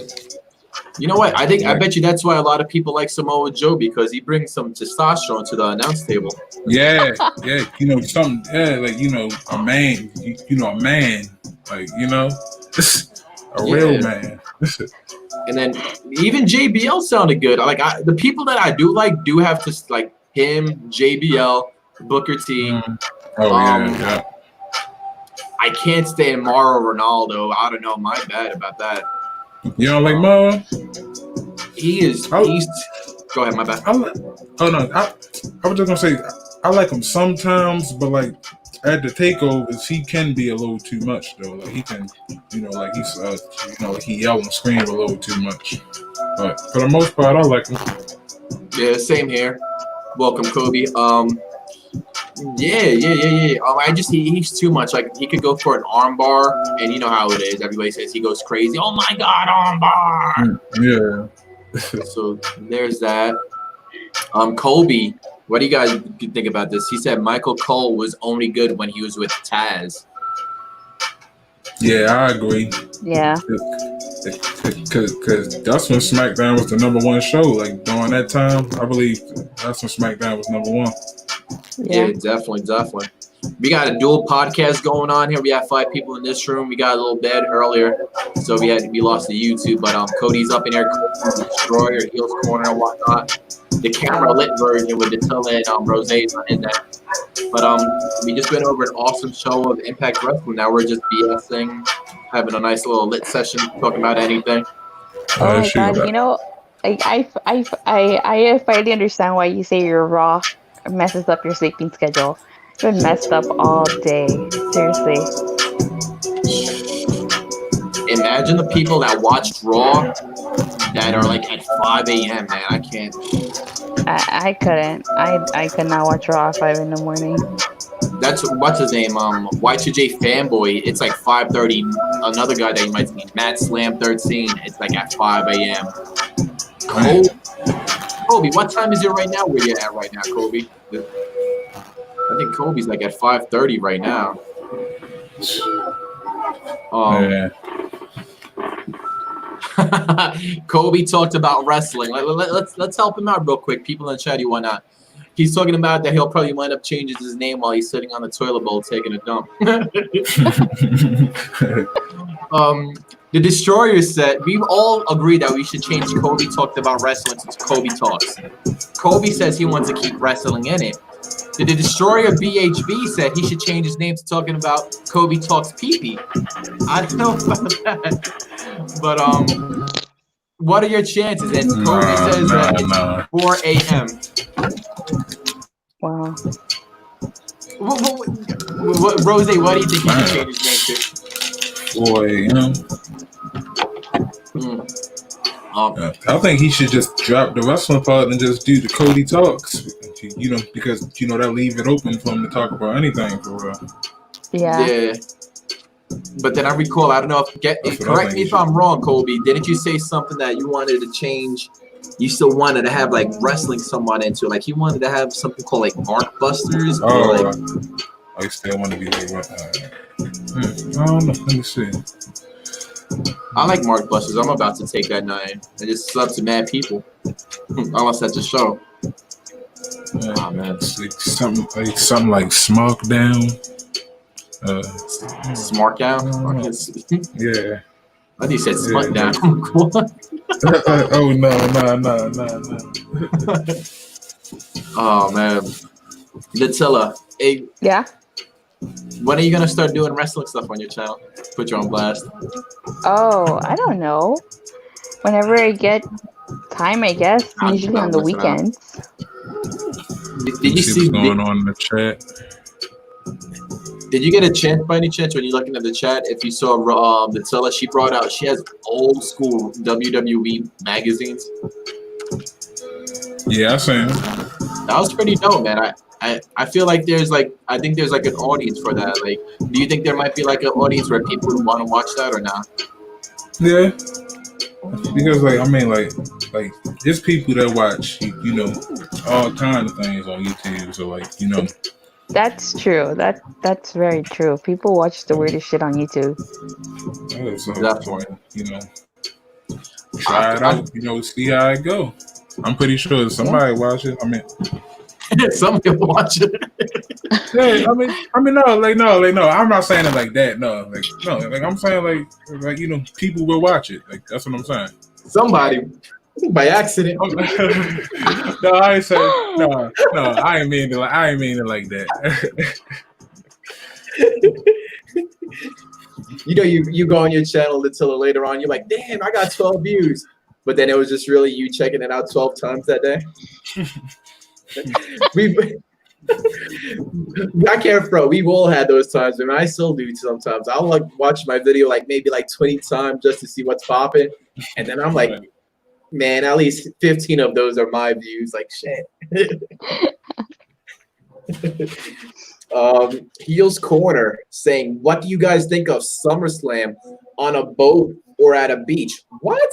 You know what? I bet you that's why a lot of people like Samoa Joe because he brings some testosterone to the announce table. Yeah, something. Yeah, like a man. A man. Like a real man. And then even JBL sounded good. Like the people that I do like do have to like him, JBL, Booker T. Yeah. I can't stand Mauro Ronaldo. I don't know. My bad about that. You don't like Mauro? He's go ahead, my bad. I was just gonna say I like him sometimes, but like at the takeovers he can be a little too much though. Like he can, like he's like he yell and scream a little too much. But for the most part, I like him. Yeah, same here. Welcome, Kobe. Yeah. He's too much. Like he could go for an armbar, and you know how it is. Everybody says he goes crazy. Oh my God, armbar! Yeah. So there's that. Kobe, what do you guys think about this? He said Michael Cole was only good when he was with Taz. Yeah, I agree. Yeah. Because that's when SmackDown was the #1 show. Like during that time, I believe that's when SmackDown was #1. Yeah, definitely. We got a dual podcast going on here. We have 5 people in this room. We got a little bed earlier, so we lost the YouTube. But Cody's up in here, Destroyer, Heels Corner, and whatnot. The camera lit version with the Tilla and Rose's not in there. But we just went over an awesome show of Impact Wrestling. Now we're just BSing, having a nice little lit session, talking about anything. Oh my God! I finally understand why you say your Raw messes up your sleeping schedule. It's been messed up all day. Seriously. Imagine the people that watched Raw that are like at 5 a.m. Man, I can't. I couldn't. I could not watch Raw at 5 in the morning. That's what's his name? Y2J Fanboy. It's like 5:30. Another guy that you might see, Matt Slam 13. It's like at 5 a.m. Kobe, what time is it right now? Where you at right now, Kobe? I think Kobe's like at 5:30 right now. Yeah. Kobe talked about wrestling. Let's help him out real quick. People in the chat, you whatnot. He's talking about that he'll probably wind up changing his name while he's sitting on the toilet bowl taking a dump. The Destroyer said, we've all agreed that we should change Kobe Talked About Wrestling to Kobe Talks. Kobe says he wants to keep wrestling in it. The Destroyer BHB said he should change his name to talking about Kobe Talks Pee-Pee. I don't know about that. But what are your chances? And Kobe says that it's 4 a.m. Wow. Rose, what do you think he should change his name to? 4 a.m. I think he should just drop the wrestling part and just do the Cody Talks, because that leave it open for him to talk about anything for real. Yeah. But then I recall, I don't know correct me if I'm wrong, Kobe. Didn't you say something that you wanted to change? You still wanted to have like wrestling someone into, like you wanted to have something called like Mark Busters. I still want to be like what? I don't know. Let me see. I like Mark Busters. I'm about to take that name and just sub to mad people. Unless that's a show. Oh man, it's like something like Smarkdown. Smarkdown? Yeah. I think you said Smarkdown. Oh no. Oh man. Latilla, hey. Yeah. When are you gonna start doing wrestling stuff on your channel? Put you on blast. Oh, I don't know. Whenever I get time, I guess. Usually on the weekends. Did you see what's going on in the chat? Did you get a chance by any chance when you're looking at the chat? If you saw Latilla, she has old school WWE magazines. Yeah, I seen it. That was pretty dope, man. I feel like I think there's like an audience for that. Like, do you think there might be like an audience where people would want to watch that or not? Yeah, because like there's people that watch all kinds of things on YouTube. So That's true. That's very true. People watch the weirdest shit on YouTube. Yeah, so try it out. See how it go. I'm pretty sure somebody watch it. Somebody watch it. Yeah, no. I'm not saying it like that. No, I'm saying like people will watch it. Like that's what I'm saying. Somebody by accident. No, I ain't saying no. I ain't mean it like that. You go on your channel until later on. You're like, damn, I got 12 views, but then it was just really you checking it out 12 times that day. I can't front. We've all had those times, and I still do sometimes. I'll watch my video maybe 20 times just to see what's popping, and then I'm like, man, at least 15 of those are my views. Like shit. Heels Corner saying, what do you guys think of SummerSlam on a boat or at a beach? What?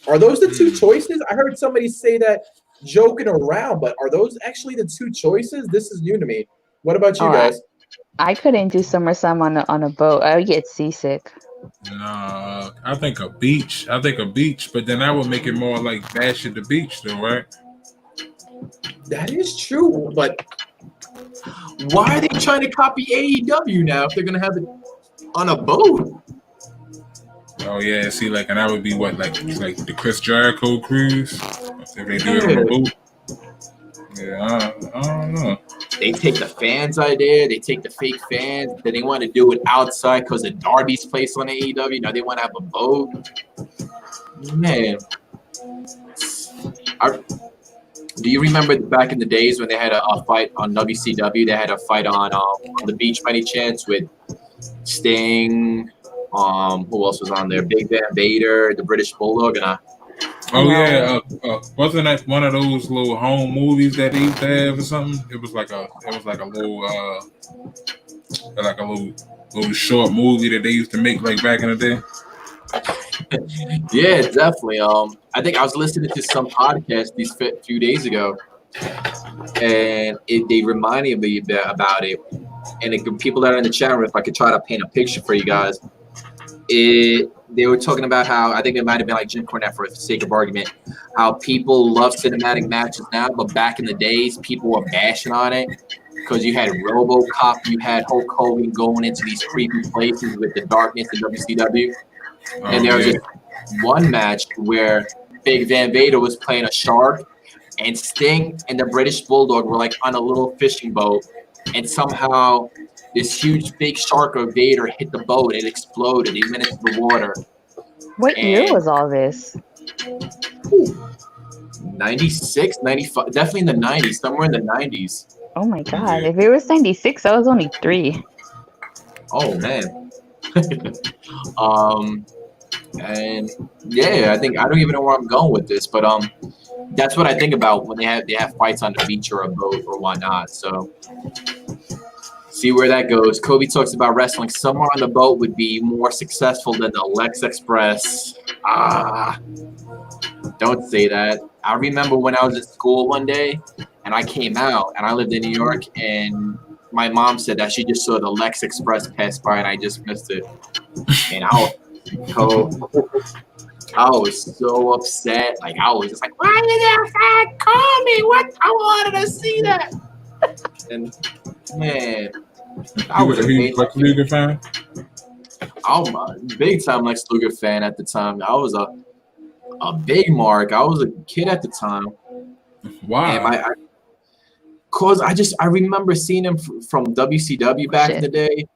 Are those the two choices? I heard somebody say that joking around, but are those actually the two choices? This is new to me. What about you guys? I couldn't do SummerSlam on a boat. I would get seasick. No, I think a beach, but then that would make it more like Bash at the Beach, though, right? That is true, but why are they trying to copy AEW now if they're gonna have it on a boat? Oh yeah, see, and that would be what, like the Chris Jericho cruise? If they do it on a boat. Yeah, I don't know. They take the fans out there, they take the fake fans, then they want to do it outside because of Darby's place on AEW. Now they want to have a boat. Man. Do you remember back in the days when they had a fight on WCW? They had a fight on the beach by any chance with Sting. Who else was on there? Big Van Vader, the British Bulldog, and wasn't that one of those little home movies that they used to have or something? It was like a little short movie that they used to make back in the day. Yeah, definitely. I think I was listening to some podcast these few days ago, and they reminded me about it. And people that are in the chat room, if I could try to paint a picture for you guys, they were talking about how, I think it might have been like Jim Cornette for the sake of argument, how people love cinematic matches now, but back in the days, people were bashing on it because you had RoboCop, you had Hulk Hogan going into these creepy places with the darkness in WCW. And there was just one match where Big Van Vader was playing a shark, and Sting and the British Bulldog were like on a little fishing boat, and somehow this huge big shark of Vader hit the boat. It exploded. He went into the water. What year was all this? 96, 95, definitely in the 90s, somewhere in the 90s. Oh my God. If it was 96, I was only 3. Oh, man. And yeah, I don't even know where I'm going with this, but that's what I think about when they have fights on the beach or a boat or whatnot. So see where that goes. Kobe talks about wrestling somewhere on the boat would be more successful than the Lex Express. Don't say that. I remember when I was at school one day and I came out and I lived in New York, and my mom said that she just saw the Lex Express pass by and I just missed it. And I was so upset. Like, I was just like, why did that call me? What? I wanted to see that. And man, I was a huge Lex Luger fan. I'm a big time Lex Luger fan at the time. I was a big mark. I was a kid at the time. Wow. Cause I remember seeing him from WCW back in the day,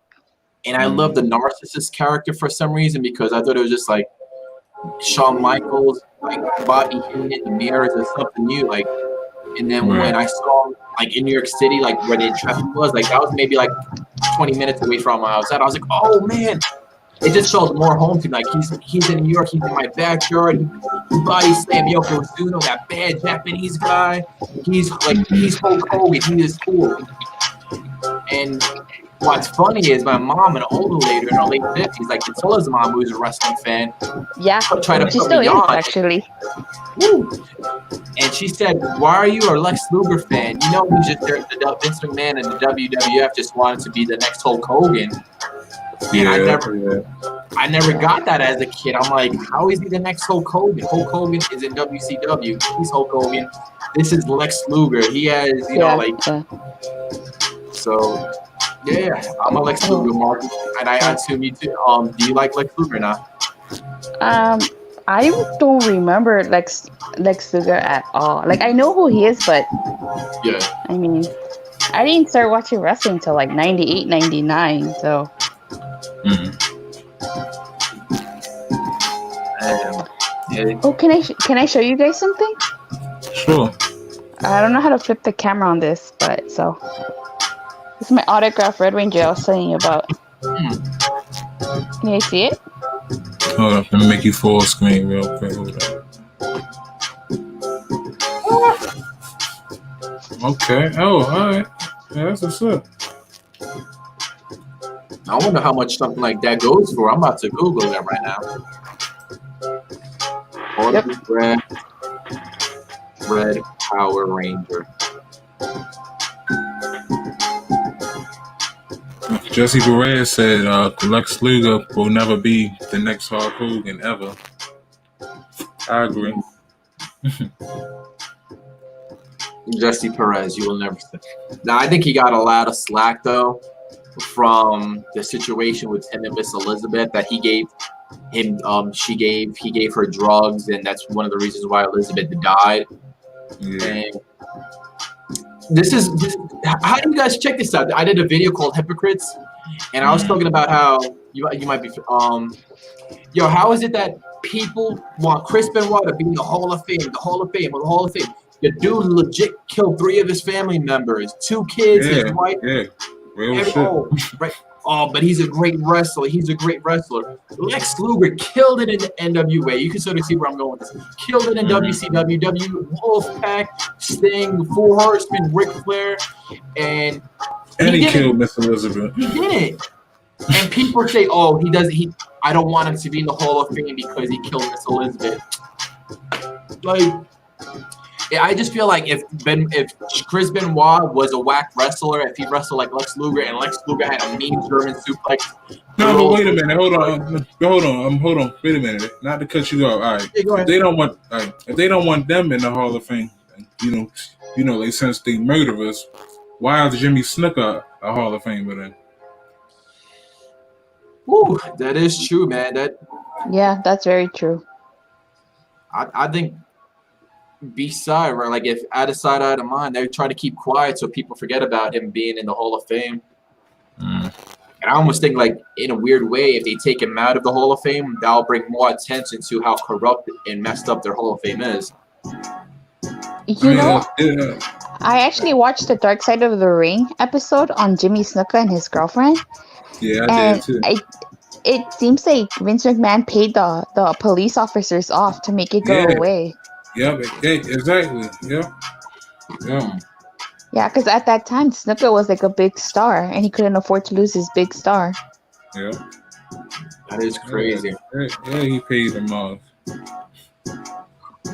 and I loved the narcissist character for some reason because I thought it was just like Shawn Michaels, like Bobby Heenan in the mirrors or something new. Like, and then when I saw him, like in New York City, like where the traffic was, like that was maybe like 20 minutes away from where I was at. I was like, oh man, it just felt more home to me. Like he's in New York, he's in my backyard. He body slammed Yokozuna, that bad Japanese guy. He's Hulk Hogan. He is cool. And what's funny is my mom, an older lady in her late 50s, like Priscilla's mom, who's a wrestling fan. Yeah, she still is actually. Woo. And she said, "Why are you a Lex Luger fan? You know, he's just the Vince McMahon and the WWF just wanted to be the next Hulk Hogan." And I never got that as a kid. I'm like, how is he the next Hulk Hogan? Hulk Hogan is in WCW. He's Hulk Hogan. This is Lex Luger. He has, So, yeah, I'm a Lex Luger mark, and I assume you too. Do you like Lex Luger now? I don't remember Lex Luger at all. Like, I know who he is, but I mean, I didn't start watching wrestling until like 98, 99, so. Oh, can I show you guys something? Sure. I don't know how to flip the camera on this, but so this is my autographed Red Ranger I was telling you about. Can you see it? Hold up, let me make you full screen real quick. Hold up. Okay. Oh, all right. Yeah, that's what's up. I wonder how much something like that goes for. I'm about to Google that right now. Red Power Ranger. Jesse Perez said Lex Luger will never be the next Hulk Hogan ever. I agree. Jesse Perez, you will never say. Now, I think he got a lot of slack though from the situation with him and Miss Elizabeth that he gave him. He gave her drugs, and that's one of the reasons why Elizabeth died. Yeah. And how do you guys check this out? I did a video called Hypocrites, and I was talking about how you might be how is it that people want Chris Benoit to be in the Hall of Fame, the dude legit killed 3 of his family members, 2 kids, his wife. Right. Oh, but he's a great wrestler. Lex Luger killed it in the NWA. You can sort of see where I'm going with this. Killed it in WCW, Wolfpack, Sting, Four Horsemen, Ric Flair, and he killed Miss Elizabeth. He did it. And people say, "Oh, he doesn't. I don't want him to be in the Hall of Fame because he killed Miss Elizabeth." Like, I just feel like if Chris Benoit was a whack wrestler, if he wrestled like Lex Luger and Lex Luger had a mean German suplex. No, but wait a minute. Hold on. Wait a minute. Not to cut you off. All right. If they don't want them in the Hall of Fame, you know, like since they murderers, why is Jimmy Snuka a Hall of Famer then? Ooh, that is true, man. Yeah, that's very true. I think beside, right, like if out of sight, out of mind, they try to keep quiet so people forget about him being in the Hall of Fame. And I almost think, like, in a weird way, if they take him out of the Hall of Fame, that'll bring more attention to how corrupt and messed up their Hall of Fame is. I actually watched the Dark Side of the Ring episode on Jimmy Snuka and his girlfriend. Yeah, I did too. It seems like Vince McMahon paid the police officers off to make it go away. Yeah, exactly. Yeah. Yeah, because at that time, Snuka was like a big star, and he couldn't afford to lose his big star. Yeah. That is crazy. Yeah, he paid them off.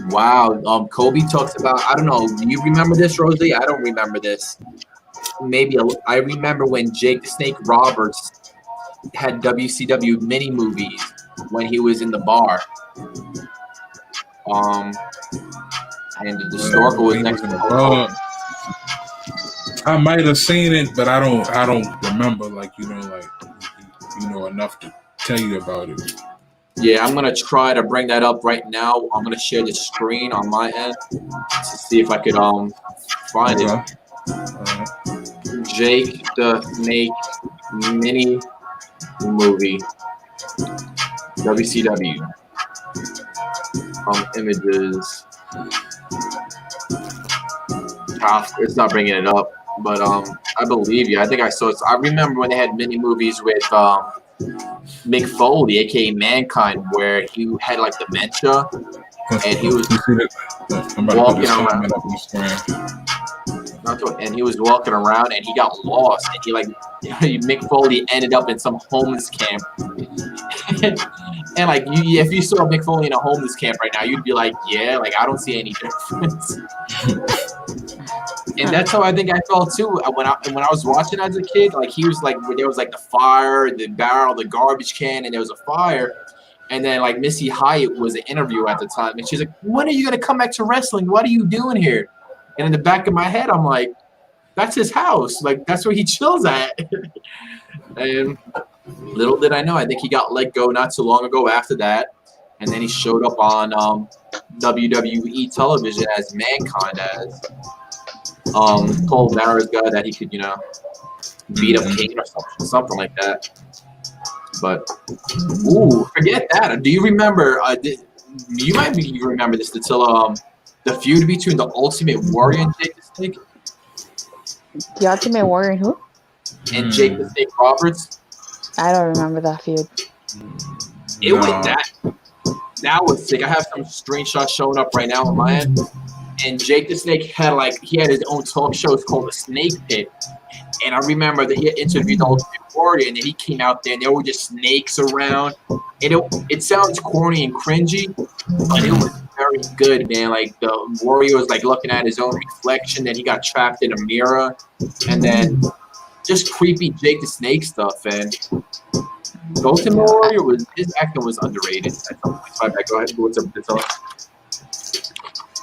Wow. Kobe talks about, I don't know, do you remember this, Rosie? I don't remember this. I remember when Jake the Snake Roberts had WCW mini movies when he was in the bar. And the historical was next to the bar. I might have seen it, but I don't remember, like, enough to tell you about it. Yeah, I'm gonna try to bring that up right now. I'm gonna share the screen on my end to see if I could find it. Jake the Snake mini movie, WCW. Images. It's not bringing it up, but I believe you. I think I saw it. I remember when they had mini movies with Mick Foley, aka Mankind, where he had like dementia, and he was walking around. And he was walking around, and he got lost, and Mick Foley ended up in some homeless camp. And like if you saw Mick Foley in a homeless camp right now, you'd be like, yeah, like I don't see any difference. And that's how I think I felt too when I was watching as a kid. Like he was like, there was like the fire, the barrel, the garbage can, and there was a fire. And then like Missy Hyatt was an interview at the time, and she's like, when are you gonna come back to wrestling? What are you doing here? And in the back of my head, I'm like, that's his house. Like that's where he chills at. And little did I know, I think he got let go not so long ago after that. And then he showed up on WWE television as Mankind, as Paul Bearer's guy that he could, beat up Kane or something like that. But, forget that. Do you remember, you might remember this until the feud between the Ultimate Warrior and Jake the Snake? The Ultimate Warrior and who? And Jake the Snake Roberts. I don't remember that feud. It was that was sick. I have some screenshots showing up right now on my end. And Jake the Snake had his own talk shows called The Snake Pit. And I remember that he had interviewed the Ultimate Warrior, and then he came out there, and there were just snakes around. And it sounds corny and cringy, but it was very good, man. Like the Warrior was like looking at his own reflection, then he got trapped in a mirror, and then just creepy Jake the Snake stuff. And the Ultimate Warrior his acting was underrated. Go ahead. What's up, Patel?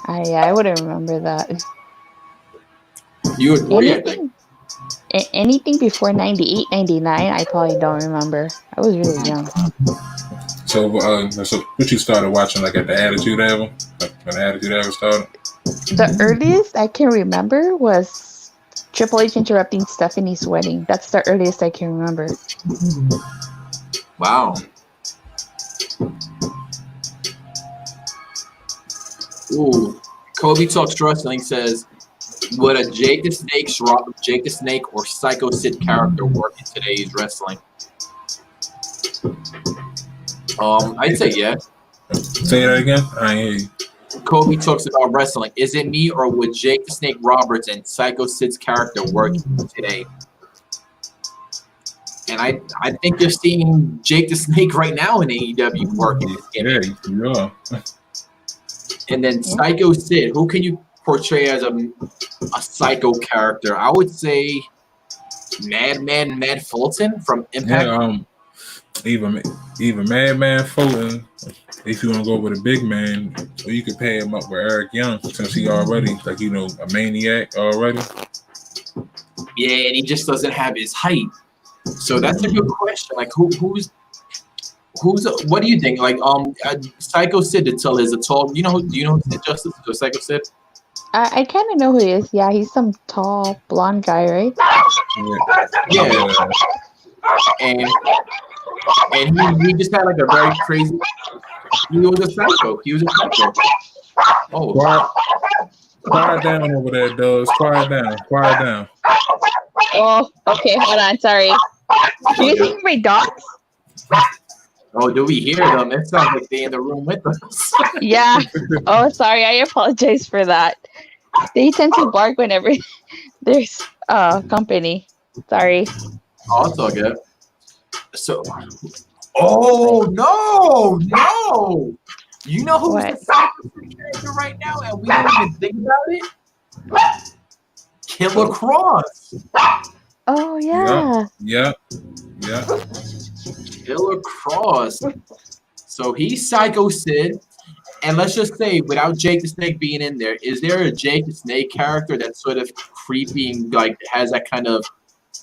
I wouldn't remember that. You would agree? Anything before 98, 99, I probably don't remember. I was really young. So what you started watching, like at the Attitude Era? Like when the Attitude Era started? The earliest I can remember was Triple H interrupting Stephanie's wedding. That's the earliest I can remember. Wow. Ooh. Kobe Talks Wrestling says, would a Jake the Snake or Psycho Sid character work in today's wrestling? I'd say yes. Say that again? I hear you. Kobe talks about wrestling. Is it me, or would Jake the Snake Roberts and Psycho Sid's character work today? And I think you're seeing Jake the Snake right now in AEW working this game. Yeah, you are. And then Psycho Sid, who can you portray as a psycho character? I would say Madman Matt Fulton from Impact. Yeah, even Madman Fulton, if you want to go with a big man, or you could pay him up with Eric Young since he already a maniac already. Yeah, and he just doesn't have his height. So that's a good question. Like who's what do you think? Like Psycho Sid until is a tall. Do you know who Sid Justice or Psycho Sid? I kind of know who he is. Yeah, he's some tall blonde guy, right? Yeah. And he just had like a very crazy. He was a psycho. Oh. Quiet down over there, Doug. Quiet down. Oh, okay. Hold on. Sorry. Do you think my dogs? Oh, do we hear them? It sounds like they're in the room with us. Yeah. Oh, sorry. I apologize for that. They tend to bark whenever there's company. Sorry. Oh, it's all good. So, oh no! You know who's the psycho character right now, and we don't even think about it? Killer Cross. Oh yeah. Yeah. Killer Cross. So he's Psycho Sid, and let's just say, without Jake the Snake being in there, is there a Jake the Snake character that's sort of creepy and like has that kind of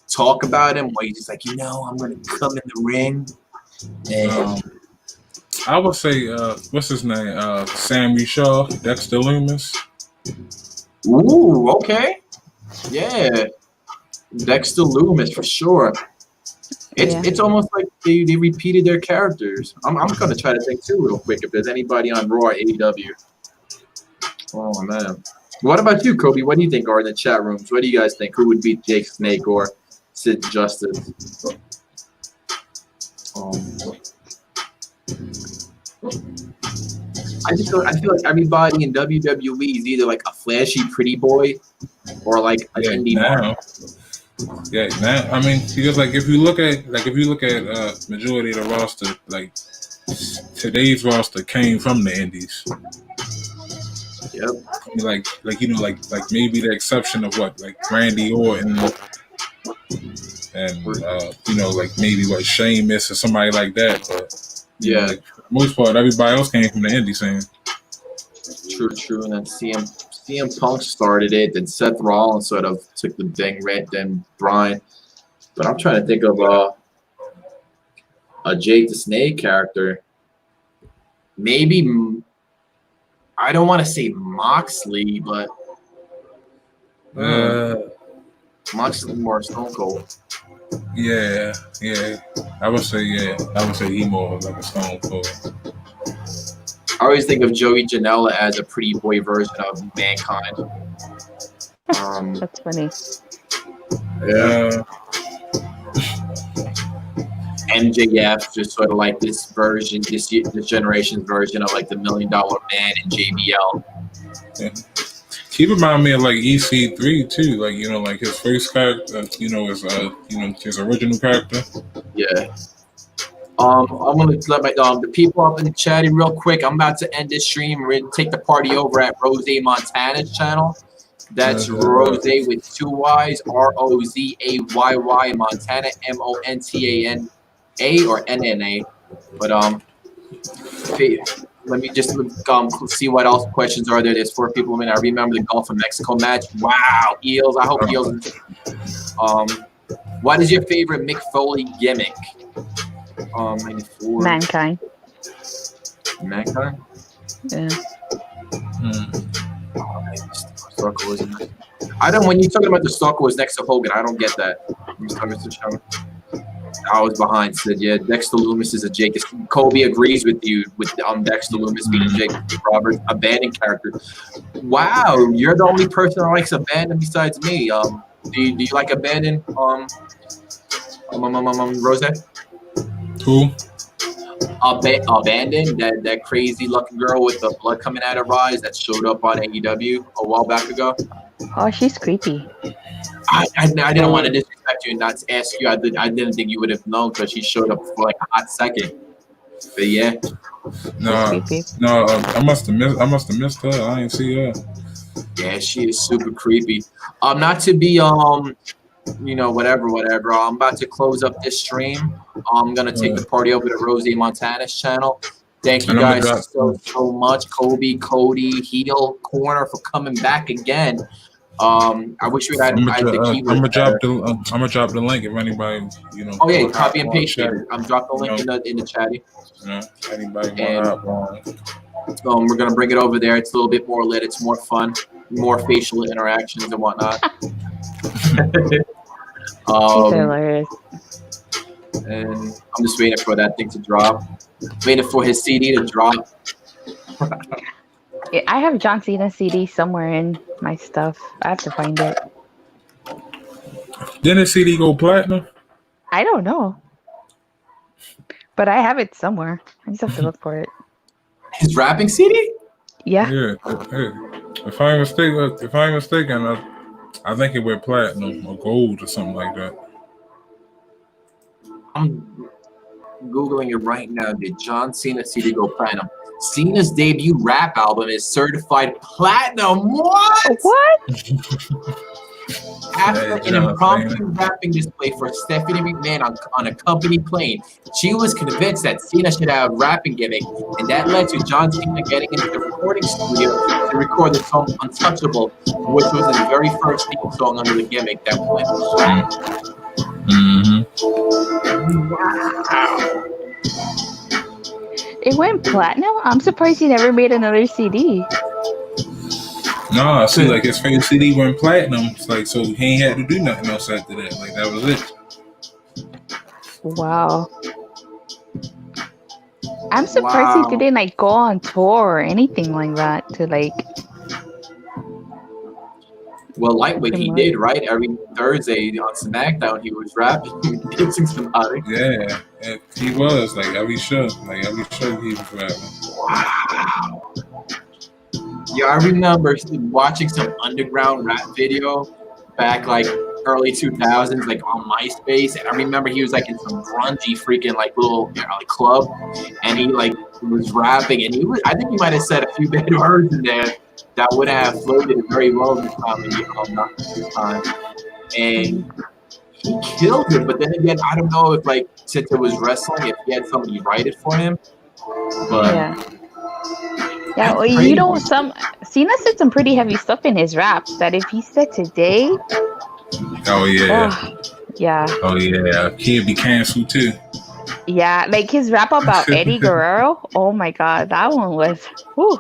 talk about him, where he's just like, I'm gonna come in the ring? And I would say, what's his name? Sammy Shaw, Dexter Loomis. Ooh, okay. Yeah. Dexter Loomis for sure. It's almost like they repeated their characters. I'm gonna try to think too real quick if there's anybody on Raw or AEW. Oh man. What about you, Kobe? What do you think are in the chat rooms? What do you guys think? Who would beat Jake Snake or Sid Justice? I feel like everybody in WWE is either like a flashy pretty boy or like an indie now. Yeah, now I mean, because like if you look at majority of the roster, like today's roster came from the indies. Yep. Like maybe the exception of what, like Randy Orton and like maybe what Sheamus or somebody like that, but yeah, like, for the most part everybody else came from the indie scene. True. And then CM Punk started it, then Seth Rollins sort of took the thing, right? Then Bryan. But I'm trying to think of a Jake the Snake character. Maybe I don't want to say Moxley, but Moxley more Stone Cold. Yeah. I would say he more like a Stone Cold. I always think of Joey Janela as a pretty boy version of Mankind. That's funny. Yeah. MJF just sort of like this generation's version of like the $1 Million Man and JBL. Yeah. He remind me of like EC3 too, like like his first character, his original character. Yeah. I'm gonna let the people up in the chat in real quick. I'm about to end this stream. We're gonna take the party over at Rose Montana's channel. That's Rose with 2 Y's, ROZAYY Montana, MONTANA or NNA. But let me just see what else questions are there. There's 4 people. I remember the Gulf of Mexico match. Wow, Eels. I hope Eels. What is your favorite Mick Foley gimmick? Mankind. Yeah. I don't. When you're talking about the Stalker was next to Hogan, I don't get that. I was behind. Said Dexter Loomis is a Jake. Kobe agrees with you with Dexter Loomis being Jake Roberts, abandoned character. Wow, you're the only person that likes abandoned besides me. Do you like abandoned? Rose? Who? Abandoned, that crazy looking girl with the blood coming out of her eyes that showed up on AEW a while back ago. Oh, she's creepy. I didn't want to disrespect you and not ask you. I didn't think you would have known because she showed up for like a hot second. But yeah. No, I must have missed her. I didn't see her. Yeah, she is super creepy. Not to be whatever. I'm about to close up this stream. I'm gonna take the party over to Rose Montana's channel. Thank you guys so much, Kobe, Cody, Heel Corner, for coming back again. I wish we had the keyword. I'm gonna drop the link if anybody, Oh yeah, copy and paste it. I'm dropping the link in the chatty. Anybody we're gonna bring it over there. It's a little bit more lit. It's more fun, more facial interactions and whatnot. Hilarious. And I'm just waiting for that thing to drop. Waiting for his CD to drop. Yeah, I have John Cena CD somewhere in my stuff. I have to find it. Didn't the CD go platinum? I don't know, but I have it somewhere. I just have to look for it. His rapping CD? Yeah. Yeah. If I'm mistaken, I think it went platinum or gold or something like that. I'm Googling it right now. Did John Cena CD go platinum? Cena's debut rap album is certified platinum. What? After an impromptu rapping display for Stephanie McMahon on a company plane, she was convinced that Cena should have a rapping gimmick, and that led to John Cena getting into the recording studio to record the song Untouchable, which was his very first theme song under the gimmick that went platinum. Wow. It went platinum? I'm surprised he never made another CD. No, I see, like his first CD went platinum. It's like, so he ain't had to do nothing else after that. Like, that was it. Wow. I'm surprised he didn't like go on tour or anything like that to like. Well, Lightweight, he did, right? Every Thursday on SmackDown, he was rapping, kissing somebody. Yeah, he was. Like, every show he was rapping. Wow. Yeah, I remember watching some underground rap video back, like, early 2000s, like, on MySpace. And I remember he was, like, in some grungy freaking, like, little club. And he, like, was rapping. And I think he might have said a few bad words in there that would have floated very well this time. And he killed it. But then again, I don't know if, like, since it was wrestling, if he had somebody write it for him. But yeah, well, Cena said some pretty heavy stuff in his raps that if he said today. Oh yeah. He'd be canceled too. Yeah, like his rap about Eddie Guerrero. Oh my god, that one was. Whew.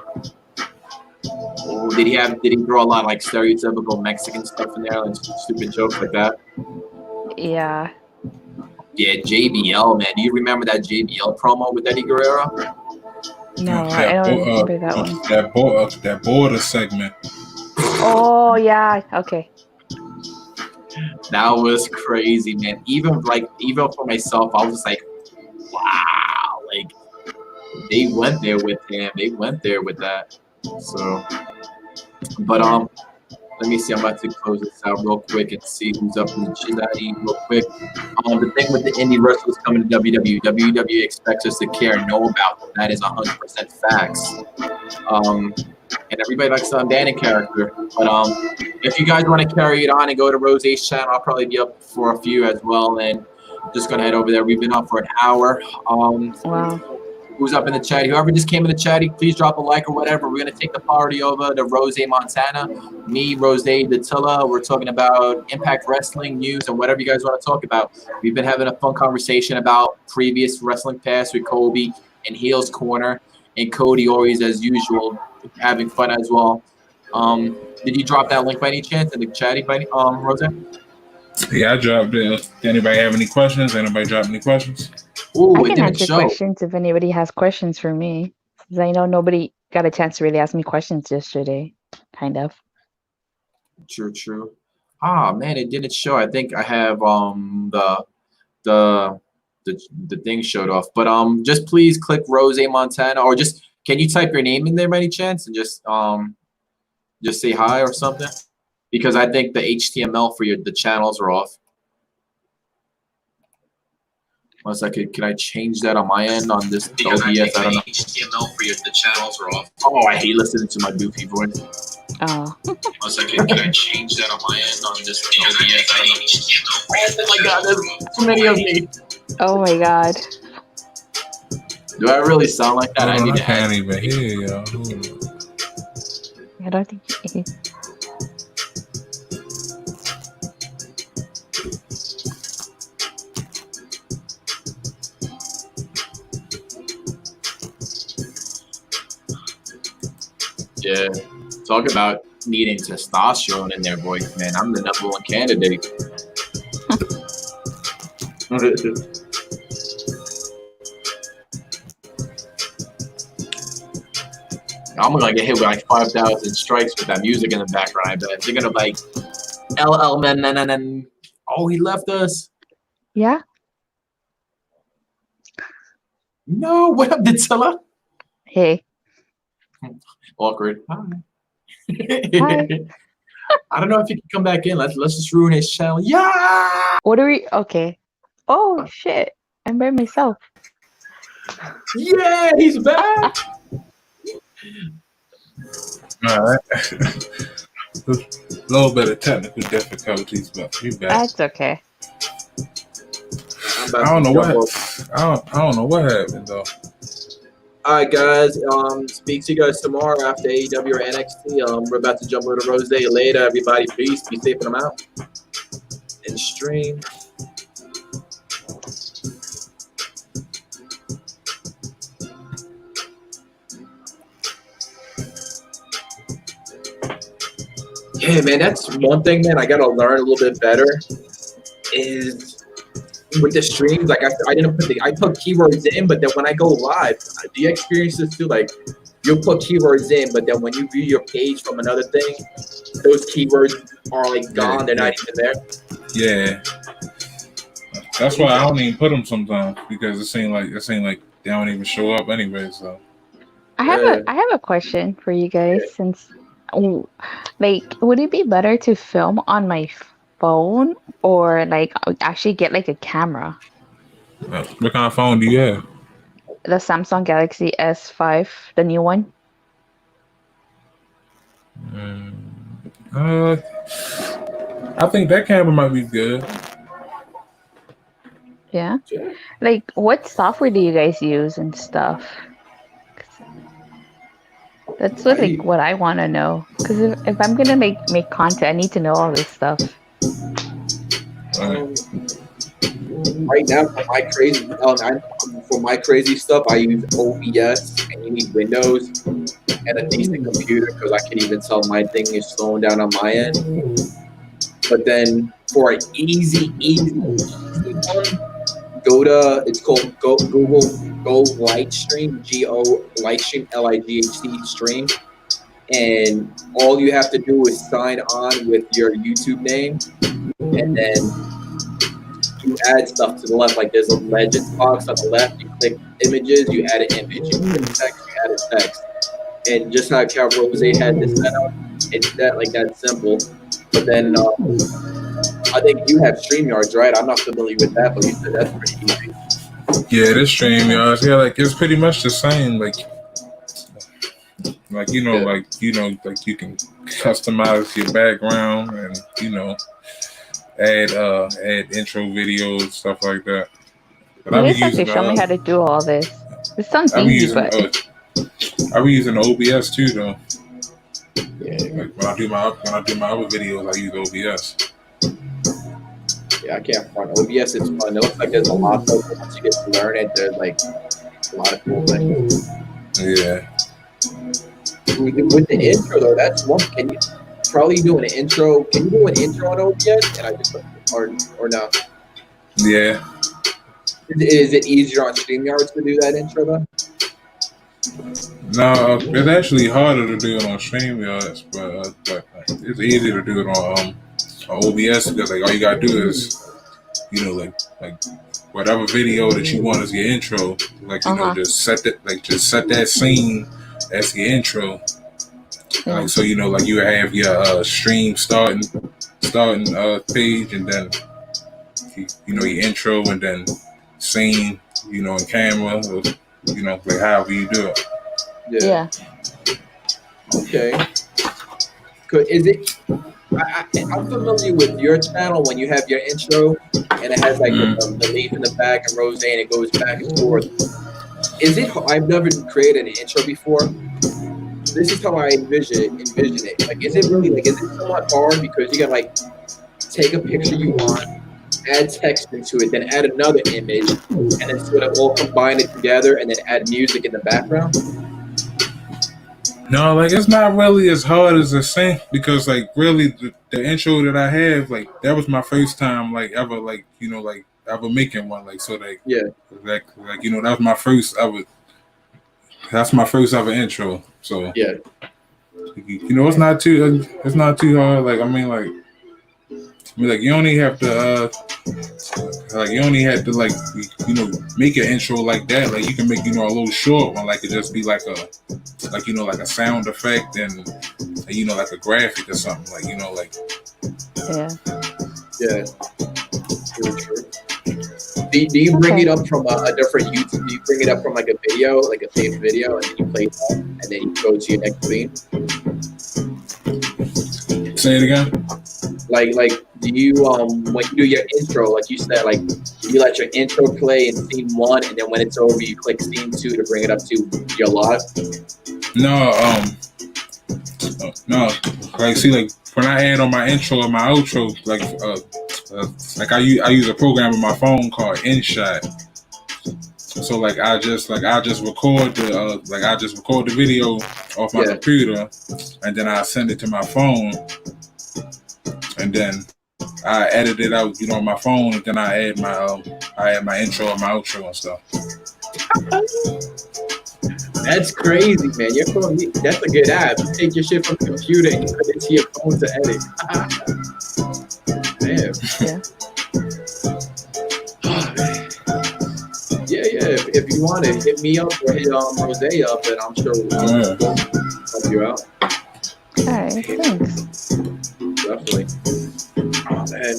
Oh, did he throw a lot of like stereotypical Mexican stuff in there, like stupid jokes like that? Yeah. Yeah, JBL, man. Do you remember that JBL promo with Eddie Guerrero? No, I don't remember that one. That border segment. Oh yeah, okay. That was crazy, man. Even for myself, I was just like, wow, like they went there with him. They went there with that. So, but let me see. I'm about to close this out real quick and see who's up in the chat real quick. The thing with the indie wrestlers coming to WWE expects us to care and know about them. That is 100% facts. And everybody likes the Danny character. But if you guys want to carry it on and go to Rose's channel, I'll probably be up for a few as well. And just gonna head over there. We've been up for an hour. Wow. Who's up in the chat? Whoever just came in the chat, please drop a like or whatever. We're going to take the party over to Rose Montana. Me, Rose, Dattila. We're talking about Impact Wrestling news and whatever you guys want to talk about. We've been having a fun conversation about previous wrestling past with Kobe and Heel's Corner. And Cody always, as usual, having fun as well. Did you drop that link by any chance in the chat, Rose? Yeah, I dropped it. Anybody have any questions? Anybody drop any questions? Ooh, I can answer questions if anybody has questions for me. Because I know nobody got a chance to really ask me questions yesterday, kind of. True. Ah, man, it didn't show. I think I have the thing showed off. But just please click Rose Montana, or just can you type your name in there by any chance and just say hi or something? Because I think the HTML for the channels are off. One second, can I change that on my end on this OBS? I don't know. HTML for the channels are off. Oh, I hate listening to my goofy voice. Oh. One second, can I change that on my end on this OBS? Oh my god, there's too many of me. Oh my god. Do I really sound like that? I can't even hear you. I don't think he is. Yeah, talk about needing testosterone in there, boy. Man, I'm the #1 candidate. I'm gonna get hit with like 5,000 strikes with that music in the background. I bet they're gonna like LL man. Oh, he left us. Yeah. No, what up, Ditsella? Hey. Awkward. Hi. Hi. I don't know if you can come back in. Let's just ruin his channel. Yeah. What are we? Okay. Oh shit! I'm by myself. Yeah, he's back. All right. A little bit of technical difficulties, but you back. That's okay. I don't know what. I don't know what happened though. All right, guys. Speak to you guys tomorrow after AEW or NXT. We're about to jump over to Rose Day later. Everybody, peace. Be safe, and I'm out. And stream. Yeah, man, that's one thing, man. I gotta learn a little bit better. Is with the streams, like I didn't put I put keywords in, but then when I go live, do you experience this too? Like you'll put keywords in, but then when you view your page from another thing, those keywords are like gone. They're not even there. Yeah, that's why I don't even put them sometimes because it seems like they don't even show up anyway. So I have a question for you guys. Since like, would it be better to film on my phone or like actually get like a camera? what kind of phone do you have? The Samsung Galaxy S5, the new one. I think that camera might be good. Yeah. Like, what software do you guys use and stuff? That's what I want to know. Because if I'm gonna make content, I need to know all this stuff. Right now, for my crazy stuff, I use OBS, and you need Windows and a decent computer because I can even tell my thing is slowing down on my end. But then for an easy one, it's called Google Go Lightstream, Go Lightstream, LIGHT stream. And all you have to do is sign on with your YouTube name, and then you add stuff to the left. Like there's a legends box on the left. You click images, you add an image. You click text, you add a text. And just how Cal Rose had this set up, it's that simple. But then I think you have StreamYards, right? I'm not familiar with that, but you said that's pretty easy. Yeah, this StreamYards, yeah, like it's pretty much the same. Like you can customize your background and add intro videos, stuff like that. But you guys have to show me how to do all this. It sounds easy, but I be using OBS too, though. Yeah. Like when I do my other videos, I use OBS. Yeah, I can't front. OBS is fun. It looks like there's a lot of stuff. Once you get to learn it, there's like a lot of cool things. Yeah. With the intro though, that's one. Can you probably do an intro? Can you do an intro on OBS? And I just or no? Yeah. Is it easier on StreamYards to do that intro though? No, it's actually harder to do it on StreamYards, but it's easy to do it on OBS because like all you gotta do is like whatever video that you want as your intro, like just set that scene as your intro. Like so like you have your stream starting page and then your intro and then scene in camera or, like however you do it. Yeah. Okay. is it? I'm familiar with your channel when you have your intro and it has like the leaf in the back and rose and it goes back and forth. Is it? I've never created an intro before. This is how I envision it. Like, is it really like? Is it somewhat hard because you gotta like take a picture you want, add text into it, then add another image, and then sort of all combine it together, and then add music in the background? No, like it's not really as hard as it seems because like really the intro that I have, like that was my first time like ever like like ever making one, like so like like that was my first ever. That's my first ever intro. So it's not too hard. Like I mean like you only have to like make an intro like that. Like you can make a little short one, like it just be like a like a sound effect and like a graphic or something, like True. Do you bring it up from a different YouTube? Do you bring it up from like a video, like a saved video, and then you play that, and then you go to your next scene? Say it again. Like do you when you do your intro, like you said, like you let your intro play in scene 1, and then when it's over, you click scene 2 to bring it up to your live? No. Like see, like when I add on my intro and my outro, like I use a program on my phone called InShot. So like I just record the video off my computer, and then I send it to my phone, and then I edit it out, on my phone, and then I add my intro and my outro and stuff. That's crazy, man. That's a good app. You take your shit from the computer and you put it to your phone to edit. Damn. If you want to hit me up or hit Rose up, and I'm sure we'll help you out. Alright, thanks. Definitely. Oh man.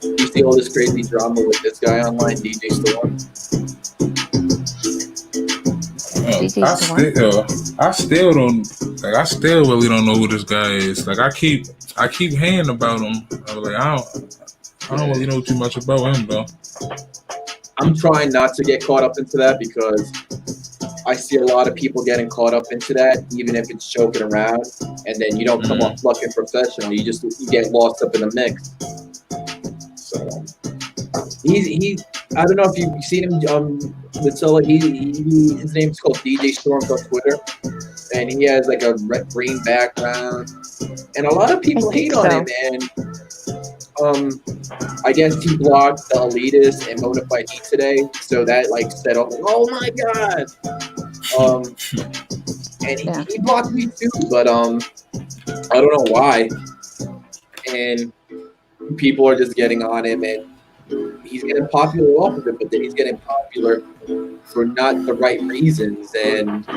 You see all this crazy drama with this guy online, DJ Storm? I still really don't know who this guy is. Like I keep hearing about him. I was like, I don't really know too much about him though. I'm trying not to get caught up into that because I see a lot of people getting caught up into that, even if it's joking around, and then you don't come off fucking professional. You get lost up in the mix. So he I don't know if you've seen him. Matilda, his name's called DJ Storms on Twitter, and he has like a green background, and a lot of people hate on him. And I guess he blocked the Elitist and Modified Heat today, so that like set off like, oh my god. And he blocked me too, but I don't know why. And people are just getting on him, and he's getting popular off of it, but then he's getting popular for not the right reasons. And